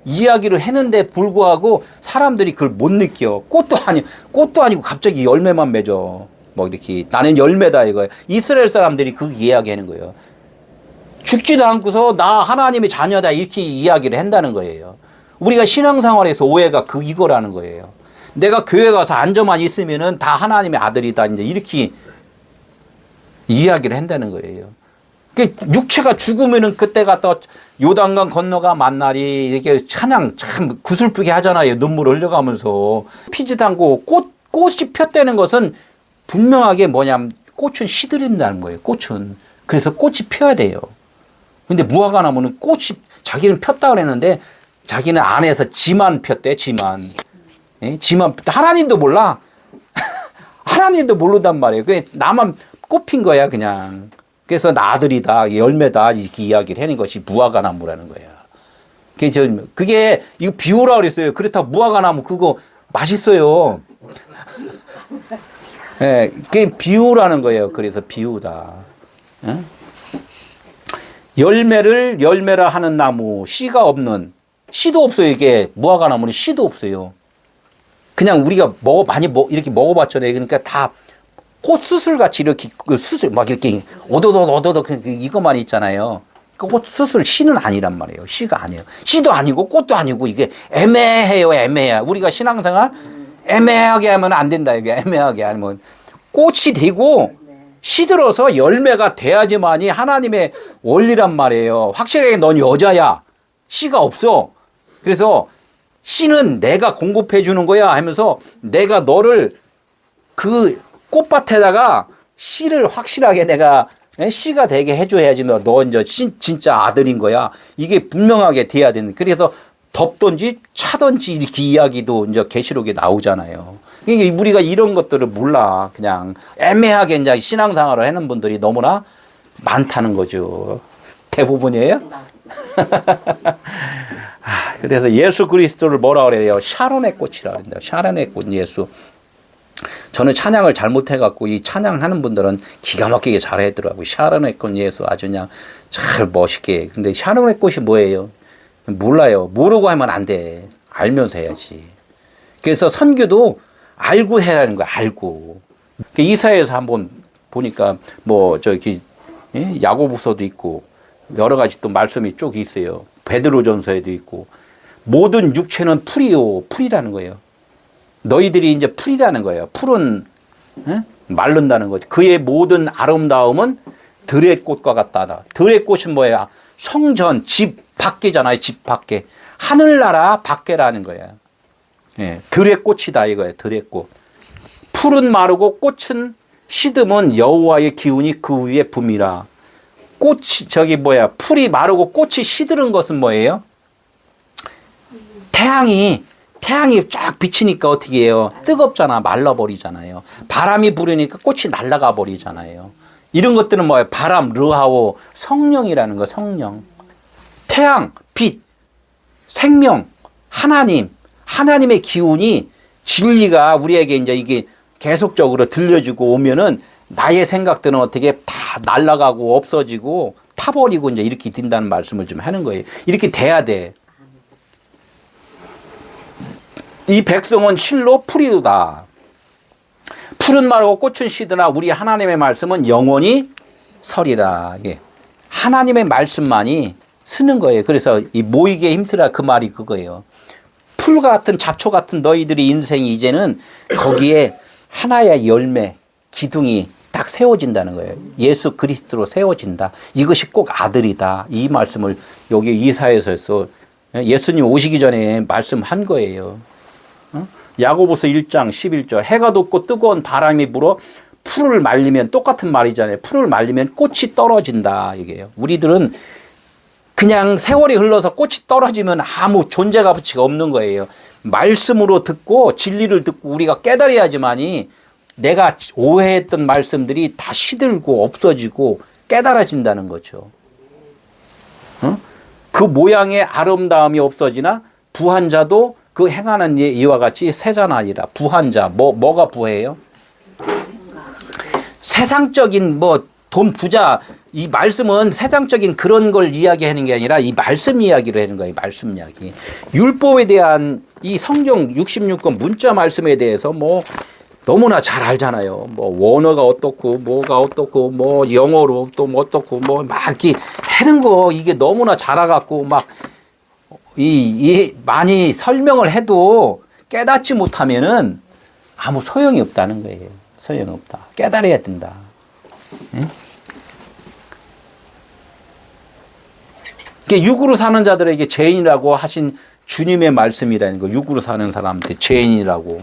이야기를 했는데 불구하고 사람들이 그걸 못 느껴. 꽃도 아니고 갑자기 열매만 맺어. 뭐 이렇게 나는 열매다 이거예요. 이스라엘 사람들이 그 이야기하는 거예요. 죽지도 않고서 나 하나님의 자녀다 이렇게 이야기를 한다는 거예요. 우리가 신앙생활에서 오해가 이거라는 거예요. 내가 교회 가서 앉아만 있으면은 다 하나님의 아들이다 이제 이렇게 이야기를 한다는 거예요. 육체가 죽으면은 그때 갔다 요단강 건너가 만날이 이렇게 찬양 참 구슬프게 하잖아요. 눈물 흘려가면서 피지도 않고 꽃이 폈다는 것은 분명하게 뭐냐면 꽃은 시들인다는 거예요. 꽃은. 그래서 꽃이 펴야 돼요. 근데 무화과 나무는 꽃이 자기는 폈다 그랬는데 자기는 안에서 지만 폈대. 지만. 예? 지만 하나님도 몰라. 하나님도 모르단 말이에요. 그냥 나만 꽃핀 거야 그냥. 그래서 나 아들이다, 열매다, 이렇게 이야기를 하는 것이 무화과 나무라는 거야. 그게, 이거 비유라 그랬어요. 그렇다고 무화과 나무 그거 맛있어요. 예, 그게 비유라는 거예요. 그래서 비유다. 예? 열매라 하는 나무, 씨가 없는, 씨도 없어요. 이게 무화과 나무는 씨도 없어요. 그냥 우리가 이렇게 먹어봤잖아요. 그러니까 다 꽃 수술 같이 이렇게 수술 막 이렇게 오도독 이것만 있잖아요. 그 꽃 수술 씨는 아니란 말이에요. 씨가 아니에요. 씨도 아니고 꽃도 아니고 이게 애매해요. 애매해. 우리가 신앙생활 애매하게 하면 안 된다. 이게 애매하게 하면 꽃이 되고 시들어서 열매가 돼야지만이 하나님의 원리란 말이에요. 확실하게 넌 여자야. 씨가 없어. 그래서 씨는 내가 공급해 주는 거야 하면서 내가 너를 그 꽃밭에다가 씨를 확실하게 내가 씨가 되게 해줘야지 너 이제 진짜 아들인 거야. 이게 분명하게 돼야 되는. 그래서 덮든지 차든지 이렇게 이야기도 이제 계시록에 나오잖아요. 이게 우리가 이런 것들을 몰라. 그냥 애매하게 이제 신앙생활을 하는 분들이 너무나 많다는 거죠. 대부분이에요. 그래서 예수 그리스도를 뭐라 그래요? 샤론의 꽃이라 그런다. 샤론의 꽃 예수. 저는 찬양을 잘못해갖고 이 찬양하는 분들은 기가 막히게 잘하더라고요. 샤론의 꽃 예수 아주 그냥 잘 멋있게. 근데 샤론의 꽃이 뭐예요? 몰라요. 모르고 하면 안 돼. 알면서 해야지. 그래서 선교도 알고 해야 하는 거야. 알고. 이사야에서 한번 보니까 야고보서도 있고 여러 가지 또 말씀이 쭉 있어요. 베드로전서에도 있고 모든 육체는 풀이요. 풀이라는 거예요. 너희들이 이제 풀이라는 거예요. 풀은 마른다는 거지. 그의 모든 아름다움은 들의 꽃과 같다. 들의 꽃은 뭐야? 성전, 집 밖이잖아요. 집 밖에. 하늘나라 밖에라는 거야. 예, 들의 꽃이다 이거예요. 들의 꽃. 풀은 마르고 꽃은 시듬은 여호와의 기운이 그 위에 붐이라. 풀이 마르고 꽃이 시드는 것은 뭐예요? 태양이 쫙 비치니까 어떻게 해요? 뜨겁잖아. 말라버리잖아요. 바람이 부르니까 꽃이 날아가 버리잖아요. 이런 것들은 뭐예요? 바람, 르하오, 성령이라는 거, 성령. 태양, 빛, 생명, 하나님의 기운이, 진리가 우리에게 이제 이게 계속적으로 들려주고 오면은 나의 생각들은 어떻게 다 날아가고 없어지고 타버리고 이제 이렇게 된다는 말씀을 좀 하는 거예요. 이렇게 돼야 돼. 이 백성은 실로 풀이도다. 풀은 마르고 꽃은 시드나 우리 하나님의 말씀은 영원히 서리라. 예. 하나님의 말씀만이 쓰는 거예요. 그래서 이 모이게 힘쓰라 그 말이 그거예요. 풀 같은 잡초 같은 너희들의 인생이 이제는 거기에 하나의 열매, 기둥이 딱 세워진다는 거예요. 예수 그리스도로 세워진다. 이것이 꼭 아들이다. 이 말씀을 여기 이사야서에서 예수님 오시기 전에 말씀한 거예요. 야고보서 1장 11절 해가 돋고 뜨거운 바람이 불어 풀을 말리면 똑같은 말이잖아요. 풀을 말리면 꽃이 떨어진다. 이게요. 우리들은 그냥 세월이 흘러서 꽃이 떨어지면 아무 존재 가치가 없는 거예요. 말씀으로 듣고 진리를 듣고 우리가 깨달아야지만이 내가 오해했던 말씀들이 다 시들고 없어지고 깨달아진다는 거죠. 그 모양의 아름다움이 없어지나 부한 자도 그 행하는 이와 같이 세자나니라. 부한 자, 뭐가 부해요? 세상적인 돈 부자, 이 말씀은 세상적인 그런 걸 이야기하는 게 아니라 이 말씀 이야기를 하는 거예요. 말씀 이야기. 율법에 대한 이 성경 66권 문자 말씀에 대해서 너무나 잘 알잖아요. 원어가 어떻고 뭐가 어떻고 영어로 또 어떻고 막 이렇게 하는 거 이게 너무나 잘 알아갖고 많이 설명을 해도 깨닫지 못하면은 아무 소용이 없다는 거예요. 소용이 없다. 깨달아야 된다. 응? 육으로 사는 자들에게 죄인이라고 하신 주님의 말씀이라는 거. 육으로 사는 사람한테 죄인이라고.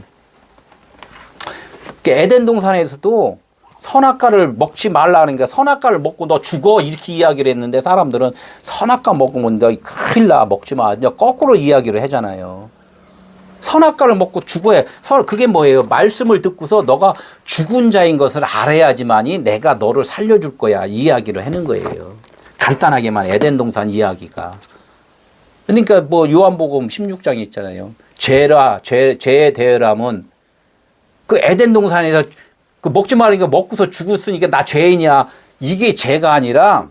에덴 동산에서도 선악과를 먹지 말라는 게 선악과를 먹고 너 죽어 이렇게 이야기를 했는데 사람들은 선악과 먹으면 너 큰일 나 먹지 마. 거꾸로 이야기를 하잖아요. 선악과를 먹고 죽어야. 그게 뭐예요? 말씀을 듣고서 너가 죽은 자인 것을 알아야지만이 내가 너를 살려줄 거야. 이 이야기를 하는 거예요. 간단하게만 에덴 동산 이야기가. 그러니까 요한복음 16장에 있잖아요. 죄의 대열함은 그 에덴 동산에서 그 먹지 말라니까 먹고서 죽었으니까 나 죄인이야. 이게 죄가 아니라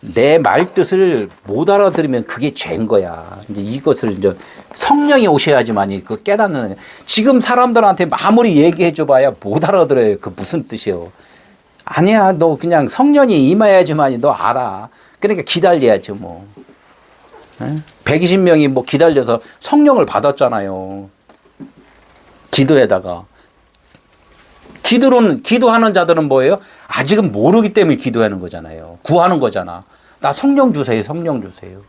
내 말 뜻을 못 알아들으면 그게 죄인 거야. 이제 이것을 이제 성령이 오셔야지만이 그 깨닫는. 지금 사람들한테 아무리 얘기해 줘봐야 못 알아들어요. 그 무슨 뜻이요? 아니야, 너 그냥 성령이 임해야지만이 너 알아. 그러니까 기다려야지 뭐. 120명이 기다려서 성령을 받았잖아요. 기도에다가. 기도하는 자들은 뭐예요? 아직은 모르기 때문에 기도하는 거잖아요. 구하는 거잖아. 나 성령 주세요, 성령 주세요.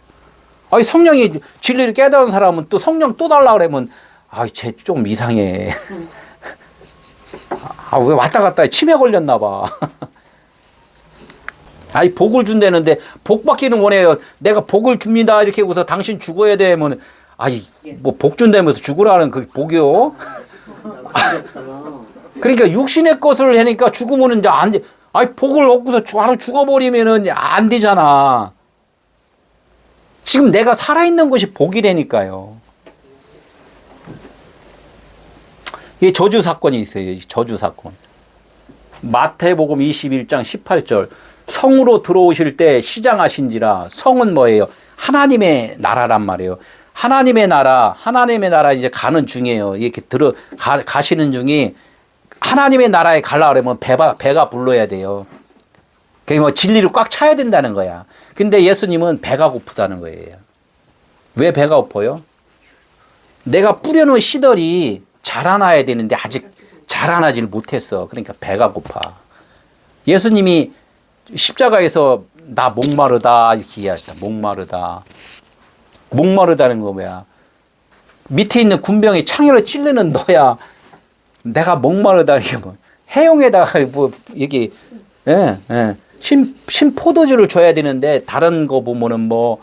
아니, 성령이 진리를 깨달은 사람은 또 성령 또 달라 그러면, 쟤 좀 이상해. 왜 왔다 갔다 해? 치매 걸렸나 봐. 아니, 복을 준다는데, 복 받기는 원해요. 내가 복을 줍니다. 이렇게 해서 당신 죽어야 되면, 복 준다면서 죽으라는 그 복이요? 그러니까 육신의 것을 하니까 죽으면 이제 안 돼. 복을 얻고서 바로 죽어버리면은 안 되잖아. 지금 내가 살아있는 것이 복이라니까요. 이게 저주 사건이 있어요. 저주 사건. 마태복음 21장 18절. 성으로 들어오실 때 시장하신지라. 성은 뭐예요? 하나님의 나라란 말이에요. 하나님의 나라 이제 가는 중이에요. 이렇게 가시는 중에 하나님의 나라에 가려고 그러면 배가 불러야 돼요. 그게 진리를 꽉 차야 된다는 거야. 근데 예수님은 배가 고프다는 거예요. 왜 배가 고파요? 내가 뿌려놓은 씨들이 자라나야 되는데 아직 자라나질 못했어. 그러니까 배가 고파. 예수님이 십자가에서 나 목마르다 이렇게 이야기하시다. 목마르다는 거 뭐야? 밑에 있는 군병이 창으로 찔르는 너야. 내가 목마르다 이게 뭐 해용에다가 뭐 이게 신 포도주를 줘야 되는데 다른 거 보면은 뭐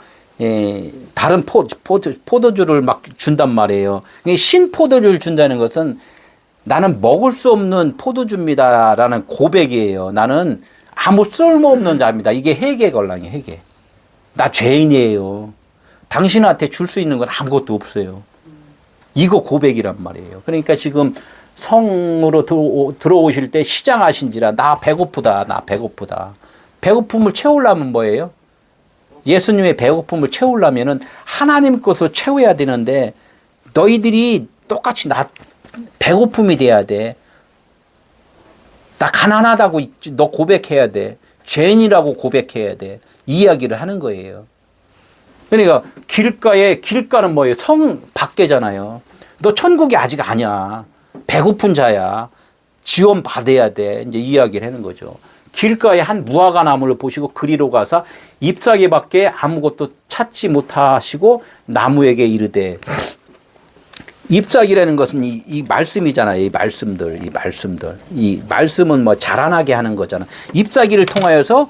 다른 포도주를 막 준단 말이에요. 신 포도주를 준다는 것은 나는 먹을 수 없는 포도주입니다라는 고백이에요. 나는 아무 쓸모없는 자입니다. 이게 회개 걸랑이 회개. 나 죄인이에요. 당신한테 줄 수 있는 건 아무것도 없어요. 이거 고백이란 말이에요. 그러니까 지금 성으로 들어오실 때 시장하신지라 나 배고프다. 나 배고프다. 배고픔을 채우려면 뭐예요? 예수님의 배고픔을 채우려면은 하나님 것을 채워야 되는데 너희들이 똑같이 나 배고픔이 돼야 돼. 나 가난하다고 너 고백해야 돼. 죄인이라고 고백해야 돼. 이 이야기를 하는 거예요. 그러니까 길가는 뭐예요? 성 밖에잖아요. 너 천국이 아직 아니야. 배고픈 자야. 지원 받아야 돼. 이제 이 이야기를 하는 거죠. 길가에 한 무화과 나무를 보시고 그리로 가서 잎사귀밖에 아무것도 찾지 못하시고 나무에게 이르되 잎사귀라는 것은 이 말씀이잖아요. 이 말씀은 뭐 자라나게 하는 거잖아. 잎사귀를 통하여서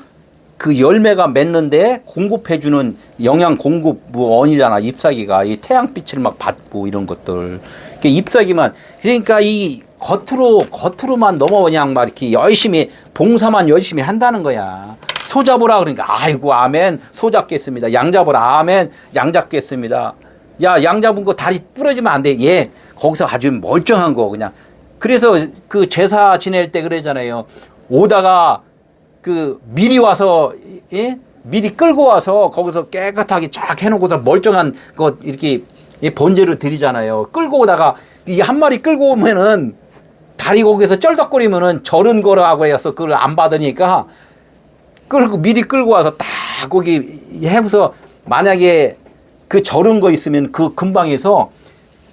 그 열매가 맺는데 공급해주는 영양 공급원이잖아. 잎사귀가 이 태양빛을 막 받고 이런 것들. 잎사귀만 그러니까 이 겉으로만 넘어 그냥 막 이렇게 열심히 봉사만 열심히 한다는 거야. 소 잡으라 그러니까 아이고 아멘 소 잡겠습니다. 양 잡으라 아멘 양 잡겠습니다. 야, 양 잡은 거 다리 부러지면 안 돼. 예. 거기서 아주 멀쩡한 거 그냥. 그래서 그 제사 지낼 때 그러잖아요. 오다가 그 미리 와서 미리 끌고 와서 거기서 깨끗하게 쫙 해놓고서 멀쩡한 거 이렇게 번제를 드리잖아요. 끌고 오다가 이 한 마리 끌고 오면은 다리 거기서 쩔덕거리면은 절은 거라고 해서 그걸 안 받으니까 미리 끌고 와서 딱 거기 해서 만약에 그 절은 거 있으면 그 근방에서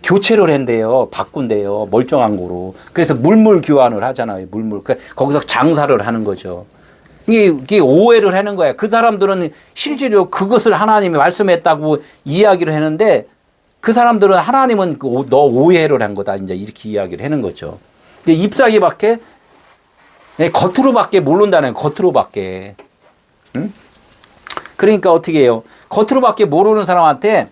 교체를 한대요. 바꾼대요. 멀쩡한 거로. 그래서 물물 교환을 하잖아요. 거기서 장사를 하는 거죠. 이게 오해를 하는 거야. 그 사람들은 실제로 그것을 하나님이 말씀했다고 이야기를 하는데 그 사람들은 하나님은 너 오해를 한 거다. 이제 이렇게 이야기를 하는 거죠. 근데 잎사귀밖에 겉으로밖에 모른다는 겉으로밖에. 응? 그러니까 어떻게 해요? 겉으로밖에 모르는 사람한테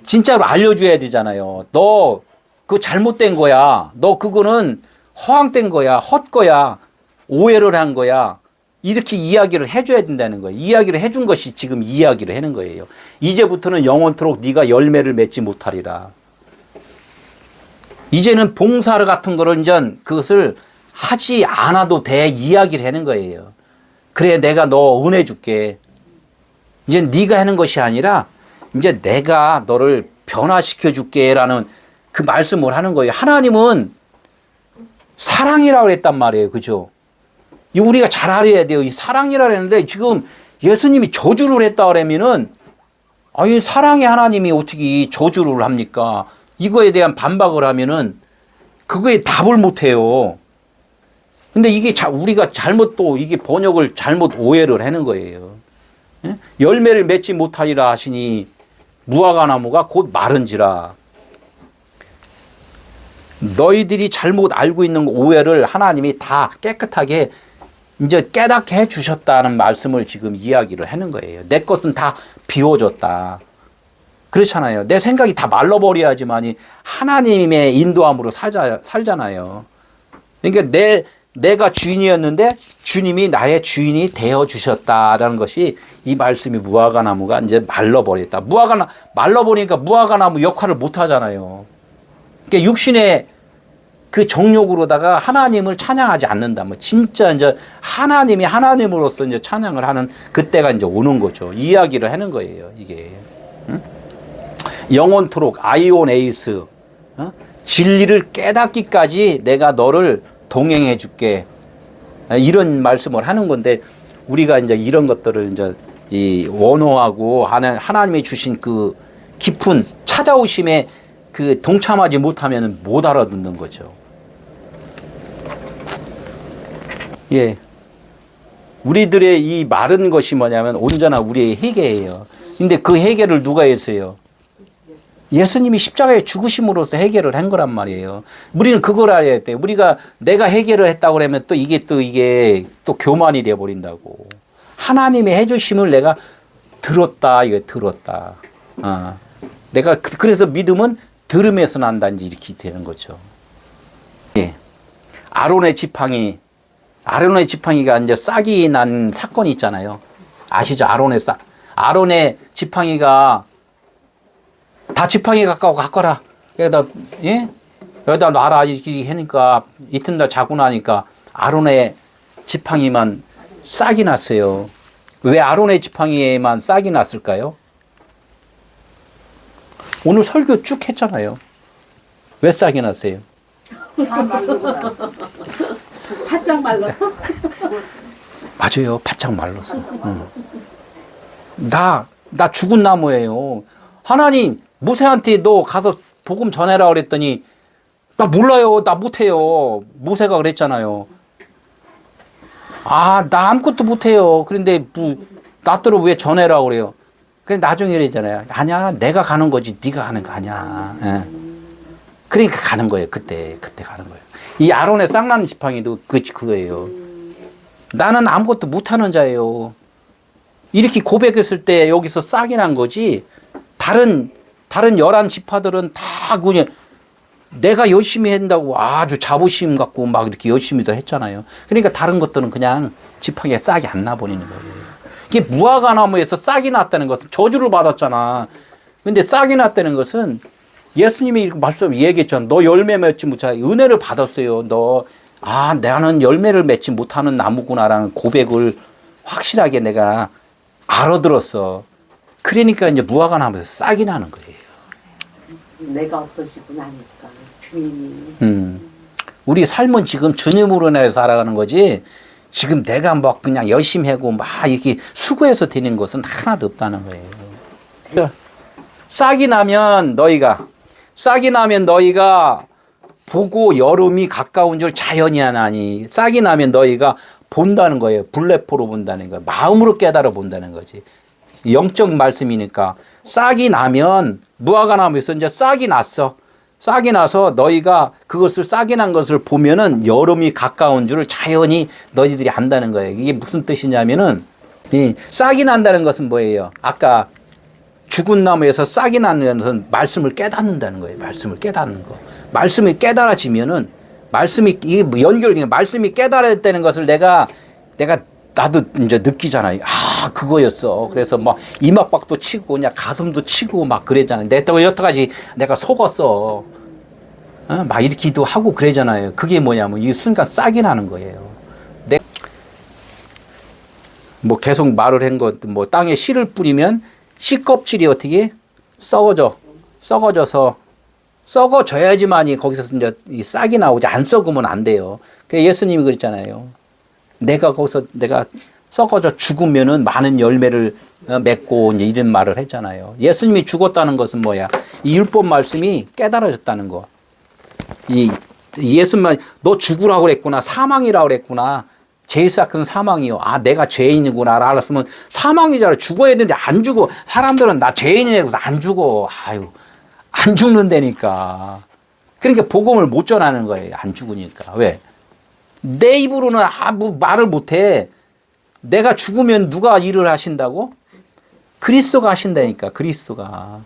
진짜로 알려줘야 되잖아요. 너 그거 잘못된 거야. 너 그거는 허황된 거야. 헛거야. 오해를 한 거야. 이렇게 이야기를 해줘야 된다는 거예요. 이야기를 해준 것이 지금 이야기를 하는 거예요. 이제부터는 영원토록 네가 열매를 맺지 못하리라. 이제는 봉사 같은 거를 이제 그것을 하지 않아도 돼 이야기를 하는 거예요. 그래 내가 너 은혜 줄게. 이제 네가 하는 것이 아니라 이제 내가 너를 변화시켜 줄게라는 그 말씀을 하는 거예요. 하나님은 사랑이라고 했단 말이에요. 그죠? 우리가 잘 알아야 돼요. 이 사랑이라고 했는데 지금 예수님이 저주를 했다 그러면은 아니 사랑의 하나님이 어떻게 저주를 합니까? 이거에 대한 반박을 하면은 그거에 답을 못 해요. 근데 이게 우리가 잘못 또 이게 번역을 잘못 오해를 하는 거예요. 예? 열매를 맺지 못하리라 하시니 무화과 나무가 곧 마른지라. 너희들이 잘못 알고 있는 오해를 하나님이 다 깨끗하게 이제 깨닫게 해 주셨다는 말씀을 지금 이야기를 하는 거예요. 내 것은 다 비워졌다. 그렇잖아요. 내 생각이 다 말라버려야지만이 하나님의 인도함으로 살잖아요. 그러니까 내가 주인이었는데 주님이 나의 주인이 되어 주셨다라는 것이 이 말씀이 무화과 나무가 이제 말라버렸다. 말라버리니까 무화과 나무 역할을 못 하잖아요. 그러니까 육신의 그 정욕으로다가 하나님을 찬양하지 않는다. 뭐 진짜 이제 하나님이 하나님으로서 이제 찬양을 하는 그때가 이제 오는 거죠. 이야기를 하는 거예요. 이게 응? 영원토록 아이오네이스 진리를 깨닫기까지 내가 너를 동행해 줄게. 이런 말씀을 하는 건데 우리가 이제 이런 것들을 이제 이 원호하고 하나님이 주신 그 깊은 찾아오심에 그 동참하지 못하면 못 알아듣는 거죠. 예. 우리들의 이 마른 것이 뭐냐면 온전한 우리의 회개예요. 근데 그 회개를 누가 했어요? 예수님이 십자가에 죽으심으로써 해결을 한 거란 말이에요. 우리는 그걸 알아야 돼. 우리가 내가 해결을 했다고 그러면 또 이게 또 교만이 돼 버린다고. 하나님의 해주심을 내가 들었다. 이거 들었다. 내가 그래서 믿음은 들음에서 난다는지 이렇게 되는 거죠. 예. 아론의 지팡이가 이제 싹이 난 사건이 있잖아요. 아시죠? 아론의 지팡이가 다 지팡이 갖거라. 여기다, 예? 여기다 놔라. 이렇게 하니까 이튿날 자고 나니까 아론의 지팡이만 싹이 났어요. 왜 아론의 지팡이에만 싹이 났을까요? 오늘 설교 쭉 했잖아요. 왜 싹이 났어요? 바짝 말라서? 맞아요. 바짝 말랐어. 나 죽은 나무예요. 하나님, 모세한테 너 가서 복음 전해라 그랬더니 나 몰라요. 나 못해요. 모세가 그랬잖아요. 나 아무것도 못해요. 그런데 나더러 왜 전해라 그래요. 그래 나중에 그랬잖아요. 아니야, 내가 가는 거지 네가 가는 거 아니야. 예. 그러니까 가는 거예요. 그때 가는 거예요. 이 아론의 싹나는 지팡이도 그거예요. 나는 아무것도 못하는 자예요. 이렇게 고백했을 때 여기서 싹이 난 거지. 다른 11지파들은 다 그냥 내가 열심히 한다고 아주 자부심 갖고 막 이렇게 열심히들 했잖아요. 그러니까 다른 것들은 그냥 지팡이에 싹이 안 나버리는 거예요. 이게 무화과나무에서 싹이 났다는 것은 저주를 받았잖아. 근데 싹이 났다는 것은 예수님이 말씀 얘기했잖아. 너 열매 맺지 못해. 은혜를 받았어요. 나는 열매를 맺지 못하는 나무구나라는 고백을 확실하게 내가 알아들었어. 그러니까 이제 무화과나무에서 싹이 나는 거예요. 내가 없어지고 나니까 주님이. 우리 삶은 지금 주님으로 인해 살아가는 거지. 지금 내가 뭐 그냥 열심히 하고 막 이렇게 수고해서 되는 것은 하나도 없다는 거예요. 싹이 나면 너희가 보고 여름이 가까운 줄 자연이 하나니. 싹이 나면 너희가 본다는 거예요. 불레포로 본다는 거예요. 마음으로 깨달아 본다는 거지. 영적 말씀이니까. 싹이 나면 무화과나무에서 이제 싹이 났어. 싹이 나서 너희가 그것을 싹이 난 것을 보면은 여름이 가까운 줄을 자연히 너희들이 안다는 거예요. 이게 무슨 뜻이냐면은 이 싹이 난다는 것은 뭐예요? 아까 죽은 나무에서 싹이 나는 것은 말씀을 깨닫는다는 거예요. 말씀을 깨닫는 거. 말씀이 깨달아지면은 이게 연결되는 말씀이 깨달았다는 것을 나도 이제 느끼잖아요. 그거였어. 그래서 막 이막박도 치고 그냥 가슴도 치고 막 그랬잖아요. 여태까지 내가 속았어. 막 이렇게도 하고 그러잖아요. 그게 뭐냐면 이 순간 싹이 나는 거예요. 뭐 계속 말을 한 것, 뭐 땅에 씨를 뿌리면 씨 껍질이 어떻게 썩어져서 썩어져야지만이 거기서 이제 이 싹이 나오지. 안 썩으면 안 돼요. 예수님이 그랬잖아요. 내가 썩어져 죽으면은 많은 열매를 맺고 이제 이런 말을 했잖아요. 예수님이 죽었다는 것은 뭐야? 이 율법 말씀이 깨달아졌다는 거. 이 예수님만 너 죽으라고 그랬구나. 사망이라고 그랬구나. 제일 싹은 사망이요. 내가 죄인이구나. 알았으면 사망이잖아. 죽어야 되는데 안 죽어. 사람들은 나 죄인이라고 해서 안 죽어. 안 죽는다니까. 그러니까 복음을 못 전하는 거예요. 안 죽으니까. 왜? 내 입으로는 말을 못해. 내가 죽으면 누가 일을 하신다고? 그리스도가 하신다니까. 그리스도가.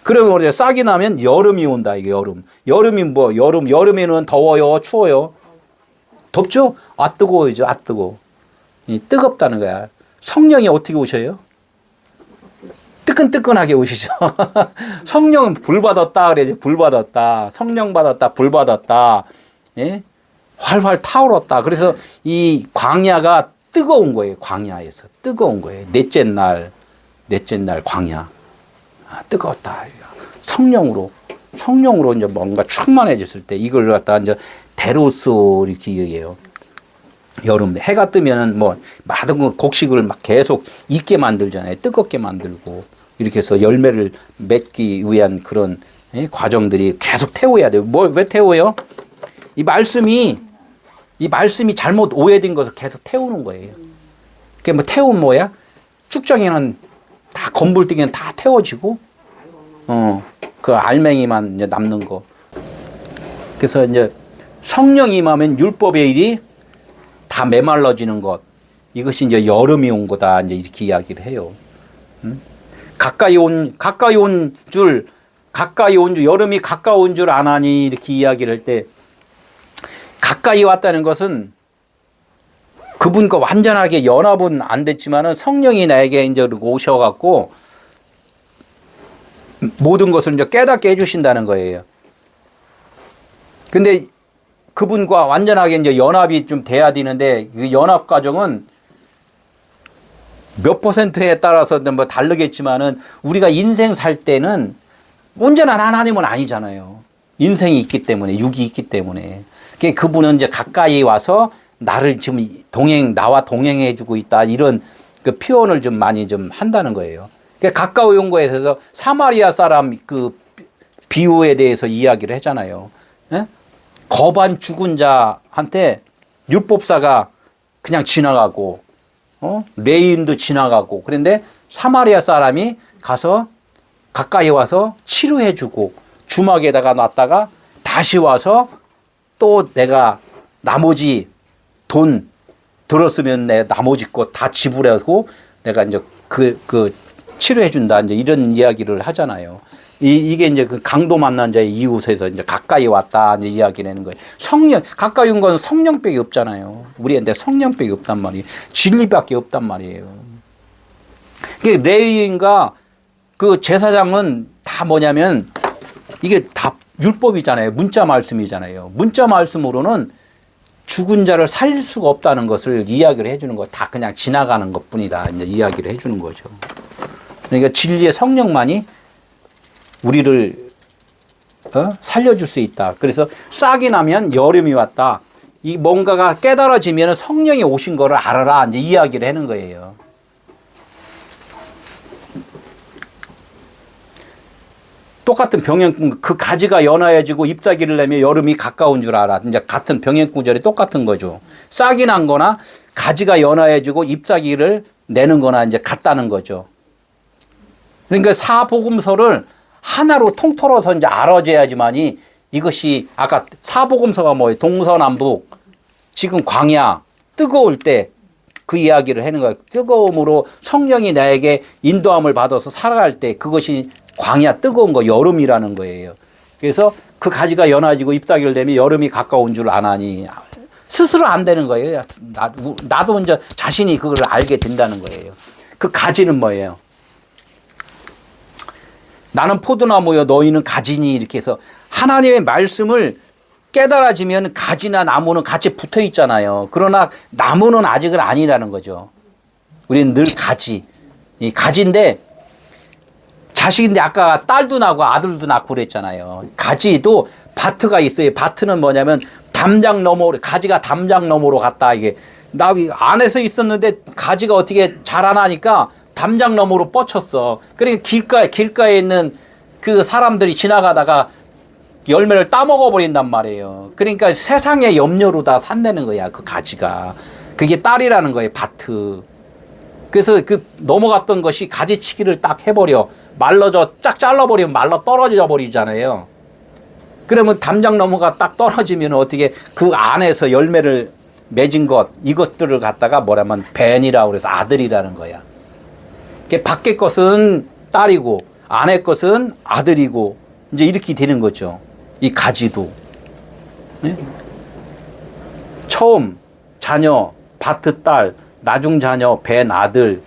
그러면 이제 싹이 나면 여름이 온다. 이게 여름. 여름이 뭐? 여름에는 더워요, 추워요. 덥죠? 뜨거워요. 뜨거워. 뜨겁다는 거야. 성령이 어떻게 오셔요? 뜨끈뜨끈하게 오시죠. 성령은 불 받았다 그래야지. 불 받았다. 성령 받았다. 불 받았다. 예? 활활 타오렀다. 그래서 이 광야가 뜨거운 거예요. 광야에서 뜨거운 거예요. 넷째 날 광야. 뜨거웠다. 성령으로 이제 뭔가 충만해졌을 때 이걸 갖다가 이제 데로스 이렇게 얘기해요. 여름 해가 뜨면은 뭐 많은 곡식을 막 계속 익게 만들잖아요. 뜨겁게 만들고 이렇게 해서 열매를 맺기 위한 그런 과정들이 계속 태워야 돼요. 왜 태워요? 이 말씀이 잘못 오해된 것을 계속 태우는 거예요. 그게 뭐 태우면 뭐야? 쭉정이는 다 건불등에는 다 태워지고 그 알맹이만 이제 남는 거. 그래서 이제 성령이 임하면 율법의 일이 다 메말라지는 것. 이것이 이제 여름이 온 거다. 이제 이렇게 이야기를 해요. 가까이 온 줄, 여름이 가까운 줄 아나니 이렇게 이야기를 할 때 가까이 왔다는 것은 그분과 완전하게 연합은 안 됐지만은 성령이 나에게 이제 오셔갖고 모든 것을 이제 깨닫게 해주신다는 거예요. 근데 그분과 완전하게 이제 연합이 좀 돼야 되는데 그 연합 과정은 몇 %에 따라서 뭐 다르겠지만은 우리가 인생 살 때는 온전한 하나님은 아니잖아요. 인생이 있기 때문에, 육이 있기 때문에. 그분은 이제 가까이 와서 나를 지금 나와 동행해주고 있다. 이런 그 표현을 좀 많이 좀 한다는 거예요. 가까이 온 거에 대해서 사마리아 사람 그 비유에 대해서 이야기를 하잖아요. 예? 거반 죽은 자한테 율법사가 그냥 지나가고, 레인도 지나가고, 그런데 사마리아 사람이 가서 가까이 와서 치료해주고, 주막에다가 놨다가 다시 와서 또 내가 나머지 돈 들었으면 내 나머지 거 다 지불하고 내가 이제 그 치료해준다. 이제 이런 이야기를 하잖아요. 이게 이제 그 강도 만난 자의 이웃에서 이제 가까이 왔다. 이제 이야기를 하는 거예요. 성령, 가까이 온 건 성령밖에 없잖아요. 우리한테 성령밖에 없단 말이에요. 진리밖에 없단 말이에요. 레위인과 그 제사장은 다 뭐냐면 이게 다 율법이잖아요. 문자 말씀이잖아요. 문자 말씀으로는 죽은 자를 살릴 수가 없다는 것을 이야기를 해주는 거, 다 그냥 지나가는 것 뿐이다. 이제 이야기를 해주는 거죠. 그러니까 진리의 성령만이 우리를 살려줄 수 있다. 그래서 싹이 나면 여름이 왔다. 이 뭔가가 깨달아지면 성령이 오신 거를 알아라. 이제 이야기를 하는 거예요. 똑같은 병행, 그 가지가 연하여지고 잎사귀를 내면 여름이 가까운 줄 알아. 이제 같은 병행 구절이 똑같은 거죠. 싹이 난 거나 가지가 연하여지고 잎사귀를 내는 거나 이제 같다는 거죠. 그러니까 사복음서를 하나로 통틀어서 이제 알아줘야지만이 이것이 아까 사복음서가 뭐예요? 동서남북, 지금 광야, 뜨거울 때 그 이야기를 하는 거예요. 뜨거움으로 성령이 나에게 인도함을 받아서 살아갈 때 그것이 광야 뜨거운 거 여름이라는 거예요. 그래서 그 가지가 연해지고 잎사귀를 내면 여름이 가까운 줄 아나니 스스로 안 되는 거예요. 나도 이제 자신이 그걸 알게 된다는 거예요. 그 가지는 뭐예요? 나는 포도나무여 너희는 가지니 이렇게 해서 하나님의 말씀을 깨달아지면 가지나 나무는 같이 붙어 있잖아요. 그러나 나무는 아직은 아니라는 거죠. 우리는 늘 가지. 이 가지인데 자식인데 아까 딸도 낳고 아들도 낳고 그랬잖아요. 가지도 밭가 있어요. 밭은 뭐냐면 담장 너머로, 가지가 담장 너머로 갔다. 이게 나 안에서 있었는데 가지가 어떻게 자라나니까 담장 너머로 뻗쳤어. 그러니까 길가에 있는 그 사람들이 지나가다가 열매를 따먹어 버린단 말이에요. 그러니까 세상의 염려로 다 산다는 거야. 그 가지가. 그게 딸이라는 거예요. 밭. 그래서 그 넘어갔던 것이 가지치기를 딱 해버려. 말라져 쫙 잘라버리면 말라 떨어져 버리잖아요. 그러면 담장 너머가 딱 떨어지면 어떻게 그 안에서 열매를 맺은 것, 이것들을 갖다가 뭐라면 벤이라고 그래서 아들이라는 거야. 밖에 것은 딸이고 안에 것은 아들이고 이제 이렇게 되는 거죠. 이 가지도. 네? 처음 자녀, 밭 딸, 나중 자녀, 벤 아들.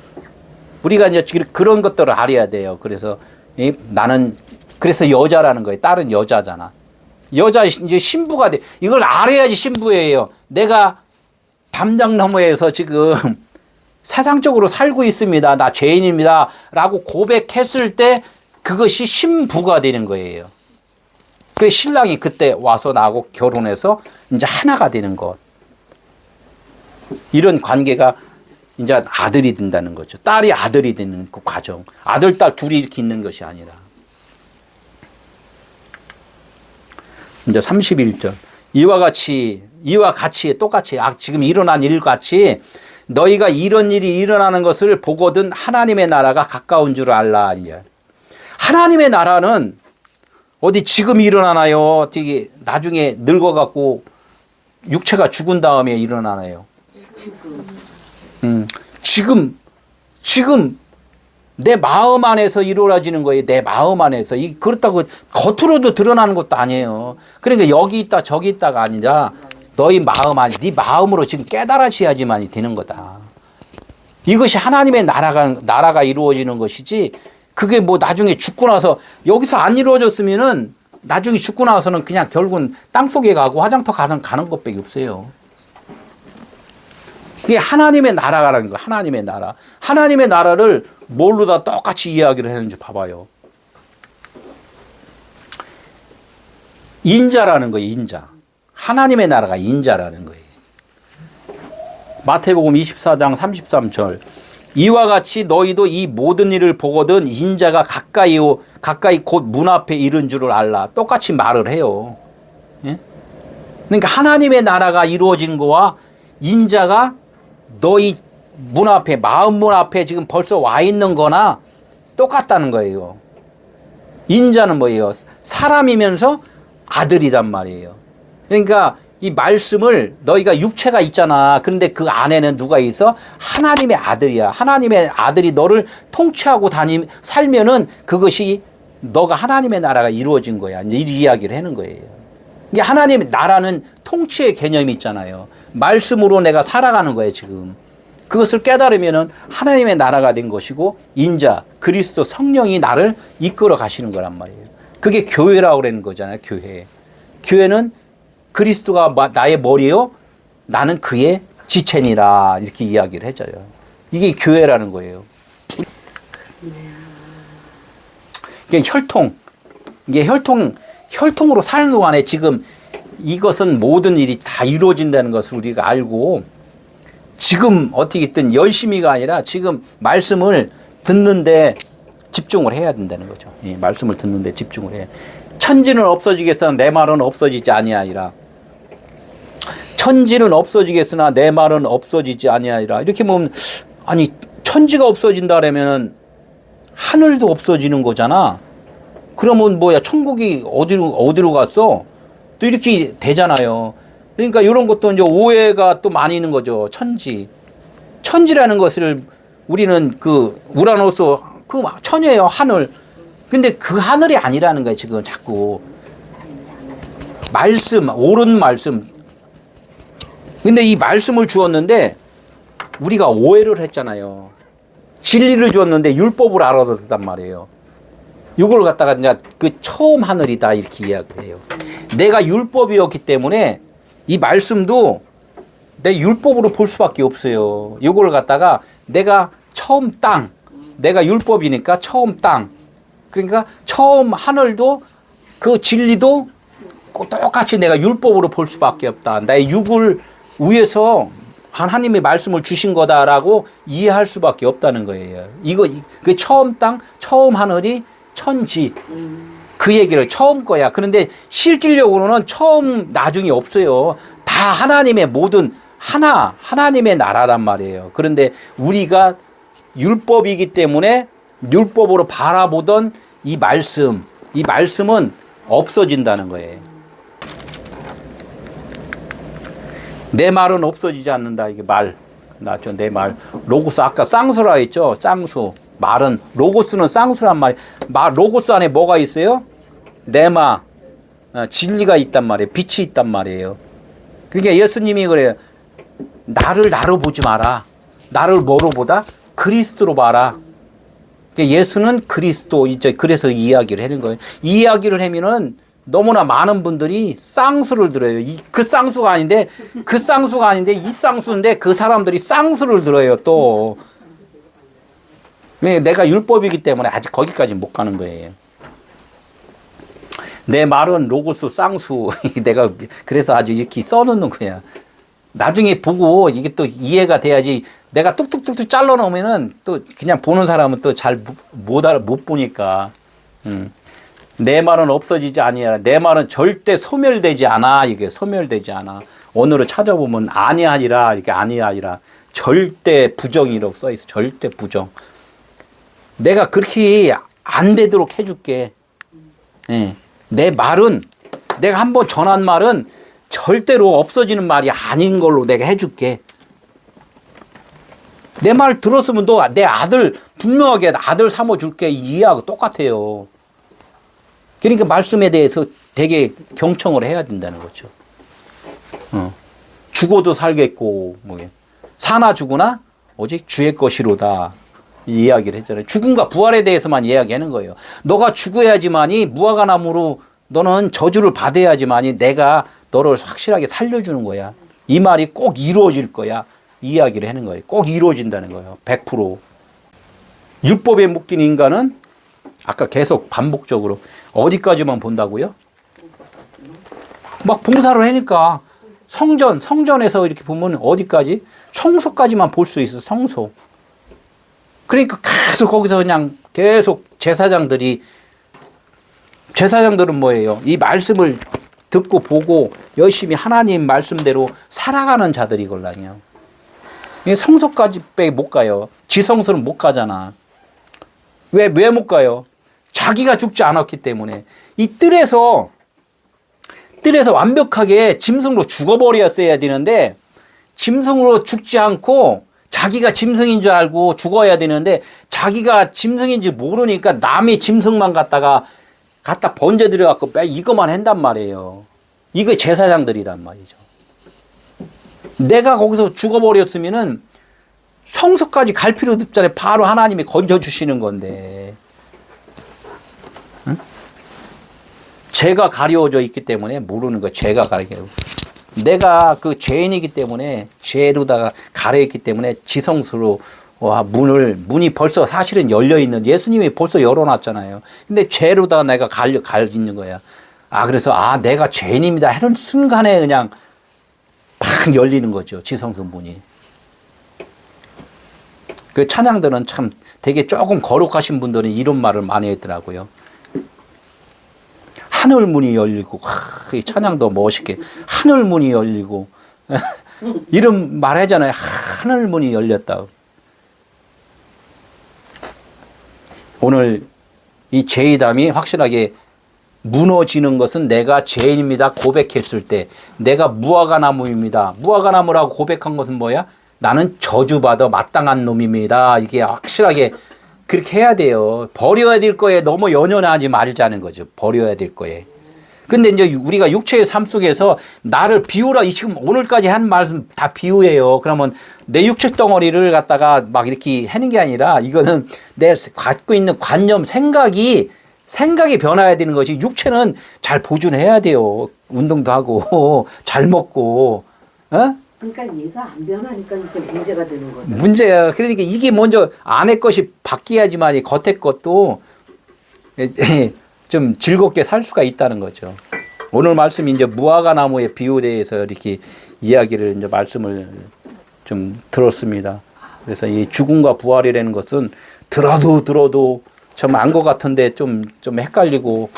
우리가 이제 그런 것들을 알아야 돼요. 그래서 나는 그래서 여자라는 거예요. 딸은 여자잖아. 여자 이제 신부가 돼. 이걸 알아야지 신부예요. 내가 담장 너머에서 지금 세상적으로 살고 있습니다. 나 죄인입니다. 라고 고백했을 때 그것이 신부가 되는 거예요. 그래서 신랑이 그때 와서 나하고 결혼해서 이제 하나가 되는 것. 이런 관계가 이제 아들이 된다는 거죠. 딸이 아들이 되는 그 과정. 아들, 딸 둘이 이렇게 있는 것이 아니라. 이제 31절. 이와 같이 똑같이 지금 일어난 일같이 너희가 이런 일이 일어나는 것을 보거든 하나님의 나라가 가까운 줄 알라. 이제 하나님의 나라는 어디 지금 일어나나요? 어떻게 나중에 늙어갖고 육체가 죽은 다음에 일어나나요? 지금 내 마음 안에서 이루어지는 거예요. 내 마음 안에서. 그렇다고 겉으로도 드러나는 것도 아니에요. 그러니까 여기 있다 저기 있다가 아니라 너희 마음 안에 네 마음으로 지금 깨달아셔야지만이 되는 거다. 이것이 하나님의 나라가 이루어지는 것이지, 그게 뭐 나중에 죽고 나서 여기서 안 이루어졌으면은 나중에 죽고 나서는 그냥 결국은 땅속에 가고 화장터 가는 것밖에 없어요. 이게 하나님의 나라라는 거예요. 하나님의 나라. 하나님의 나라를 뭘로 다 똑같이 이야기를 했는지 봐봐요. 인자라는 거예요. 인자. 하나님의 나라가 인자라는 거예요. 마태복음 24장 33절. 이와 같이 너희도 이 모든 일을 보거든 인자가 가까이 곧 문 앞에 이른 줄을 알라. 똑같이 말을 해요. 예? 그러니까 하나님의 나라가 이루어진 거와 인자가 너희 문 앞에, 마음 문 앞에 지금 벌써 와 있는 거나 똑같다는 거예요. 인자는 뭐예요? 사람이면서 아들이란 말이에요. 그러니까 이 말씀을, 너희가 육체가 있잖아. 그런데 그 안에는 누가 있어? 하나님의 아들이야. 하나님의 아들이 너를 통치하고 살면은 그것이 너가 하나님의 나라가 이루어진 거야. 이제 이 이야기를 하는 거예요. 이게 하나님의 나라는 통치의 개념이 있잖아요. 말씀으로 내가 살아가는 거예요, 지금. 그것을 깨달으면은 하나님의 나라가 된 것이고, 인자, 그리스도 성령이 나를 이끌어 가시는 거란 말이에요. 그게 교회라고 그러는 거잖아요, 교회. 교회는 그리스도가 나의 머리요, 나는 그의 지체니라, 이렇게 이야기를 해줘요. 이게 교회라는 거예요. 이게 혈통으로 사는 동안에 지금 이것은 모든 일이 다 이루어진다는 것을 우리가 알고, 지금 어떻게 있든 열심히가 아니라 지금 말씀을 듣는데 집중을 해야 된다는 거죠. 예, 말씀을 듣는데 집중을 해. 천지는 없어지겠으나 내 말은 없어지지 아니하리라. 천지는 없어지겠으나 내 말은 없어지지 아니하리라. 이렇게 보면, 아니 천지가 없어진다 그러면 하늘도 없어지는 거잖아. 그러면 뭐야, 천국이 어디로 갔어? 또 이렇게 되잖아요. 그러니까 이런 것도 이제 오해가 또 많이 있는 거죠. 천지라는 것을 우리는 그 우라노스 그 천이에요, 하늘. 근데 그 하늘이 아니라는 거예요, 지금 자꾸. 말씀, 옳은 말씀. 근데 이 말씀을 주었는데 우리가 오해를 했잖아요. 진리를 주었는데 율법을 알아듣었단 말이에요. 이걸 갖다가 이제 그 처음 하늘이다, 이렇게 이야기해요. 내가 율법이었기 때문에 이 말씀도 내 율법으로 볼 수밖에 없어요. 이걸 갖다가 내가 처음 땅, 내가 율법이니까 처음 땅. 그러니까 처음 하늘도 그 진리도 똑같이 내가 율법으로 볼 수밖에 없다. 나의 육을 위해서 하나님의 말씀을 주신 거다라고 이해할 수밖에 없다는 거예요. 그 처음 땅, 처음 하늘이 천지. 그 얘기를 처음 거야. 그런데 실질적으로는 처음 나중이 없어요. 다 하나님의 모든 하나님의 나라란 말이에요. 그런데 우리가 율법이기 때문에 율법으로 바라보던 이 말씀은 없어진다는 거예요. 내 말은 없어지지 않는다. 이게 말. 나죠. 내 말. 로고스, 아까 쌍수라 했죠. 쌍수. 말은, 로고스는 쌍수란 말이에요. 로고스 안에 뭐가 있어요? 레마. 진리가 있단 말이에요. 빛이 있단 말이에요. 그러니까 예수님이 그래요. 나로 보지 마라. 나를 뭐로 보다? 그리스도로 봐라. 그러니까 예수는 그리스도, 이제 그래서 이야기를 하는 거예요. 이 이야기를 하면은 너무나 많은 분들이 쌍수를 들어요. 그 쌍수가 아닌데 이 쌍수인데 그 사람들이 쌍수를 들어요, 또. 왜? 내가 율법이기 때문에 아직 거기까지 못 가는 거예요. 내 말은 로고스 쌍수. 내가 그래서 아주 이렇게 써놓는 거야. 나중에 보고 이게 또 이해가 돼야지. 내가 뚝뚝뚝뚝 잘라놓으면은 또 그냥 보는 사람은 또 잘 못 보니까. 내 말은 없어지지 아니하라. 내 말은 절대 소멸되지 않아. 이게 소멸되지 않아. 오늘을 찾아보면 아니하니라. 이렇게 아니하니라. 절대 부정이라고 써 있어. 절대 부정. 내가 그렇게 안 되도록 해줄게. 예. 내 말은, 내가 한번 전한 말은 절대로 없어지는 말이 아닌 걸로 내가 해줄게. 내 말 들었으면 너 내 아들, 분명하게 아들 삼아줄게. 이해하고 똑같아요. 그러니까 말씀에 대해서 되게 경청을 해야 된다는 거죠. 죽어도 살겠고, 사나 죽으나 오직 주의 것이로다. 이 이야기를 했잖아요. 죽음과 부활에 대해서만 이야기하는 거예요. 너가 죽어야지만이 무화과나무로 너는 저주를 받아야지만이 내가 너를 확실하게 살려주는 거야. 이 말이 꼭 이루어질 거야. 이 이야기를 하는 거예요. 꼭 이루어진다는 거예요. 100%. 율법에 묶인 인간은 아까 계속 반복적으로 어디까지만 본다고요? 막 봉사를 하니까 성전에서 이렇게 보면 어디까지? 성소까지만 볼 수 있어, 성소. 그러니까 계속 거기서 그냥 계속 제사장들은 뭐예요? 이 말씀을 듣고 보고 열심히 하나님 말씀대로 살아가는 자들이걸랑요. 성소까지 못 가요. 지성소는 못 가잖아. 왜 못 가요? 자기가 죽지 않았기 때문에. 이 뜰에서 완벽하게 짐승으로 죽어버렸어야 되는데, 짐승으로 죽지 않고 자기가 짐승인 줄 알고 죽어야 되는데, 자기가 짐승인지 모르니까 남의 짐승만 갖다 번져들여갖고 이거만 한단 말이에요. 이거 제사장들이란 말이죠. 내가 거기서 죽어버렸으면은 성소까지 갈 필요도 없잖아요. 바로 하나님이 건져주시는 건데. 응? 죄가 가려져 있기 때문에 모르는 거예요. 죄가 가려져. 내가 그 죄인이기 때문에 죄로다가 가려있기 때문에 지성소로 문이 벌써 사실은 열려있는, 예수님이 벌써 열어놨잖아요. 근데 죄로다가 내가 갈리는 거야. 그래서 내가 죄인입니다 하는 순간에 그냥 팍 열리는 거죠. 지성소 문이. 그 찬양들은 참 되게 조금 거룩하신 분들은 이런 말을 많이 했더라고요. 하늘 문이 열리고, 이 찬양도 멋있게 하늘 문이 열리고 이런 말 하잖아요. 하늘 문이 열렸다. 오늘 이 죄의담이 확실하게 무너지는 것은 내가 죄인입니다 고백했을 때, 내가 무화과나무입니다. 무화과나무라고 고백한 것은 뭐야? 나는 저주받아 마땅한 놈입니다. 이게 확실하게 그렇게 해야 돼요. 버려야 될 거에 너무 연연하지 말자는 거죠. 버려야 될 거에. 근데 이제 우리가 육체의 삶 속에서 나를 비우라, 지금 오늘까지 한 말씀 다 비유예요. 그러면 내 육체 덩어리를 갖다가 막 이렇게 하는 게 아니라, 이거는 내 갖고 있는 관념, 생각이 변화해야 되는 것이, 육체는 잘 보존해야 돼요. 운동도 하고 잘 먹고. 그러니까 얘가 안 변하니까 이제 문제가 되는 거죠. 문제야. 그러니까 이게 먼저 안의 것이 바뀌어야지만 겉의 것도 좀 즐겁게 살 수가 있다는 거죠. 오늘 말씀이 이제 무화과나무의 비유에 대해서 이렇게 이야기를 이제 말씀을 좀 들었습니다. 그래서 이 죽음과 부활이라는 것은 들어도 참 안 것 같은데 좀 헷갈리고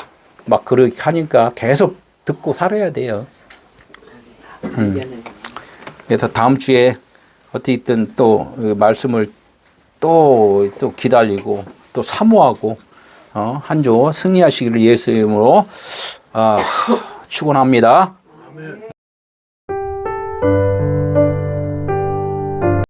막 그렇게 하니까 계속 듣고 살아야 돼요. 그래서 다음 주에 어떻게든 또 말씀을 또 기다리고 또 사모하고 한 주 승리하시기를 예수 이름으로 축원합니다.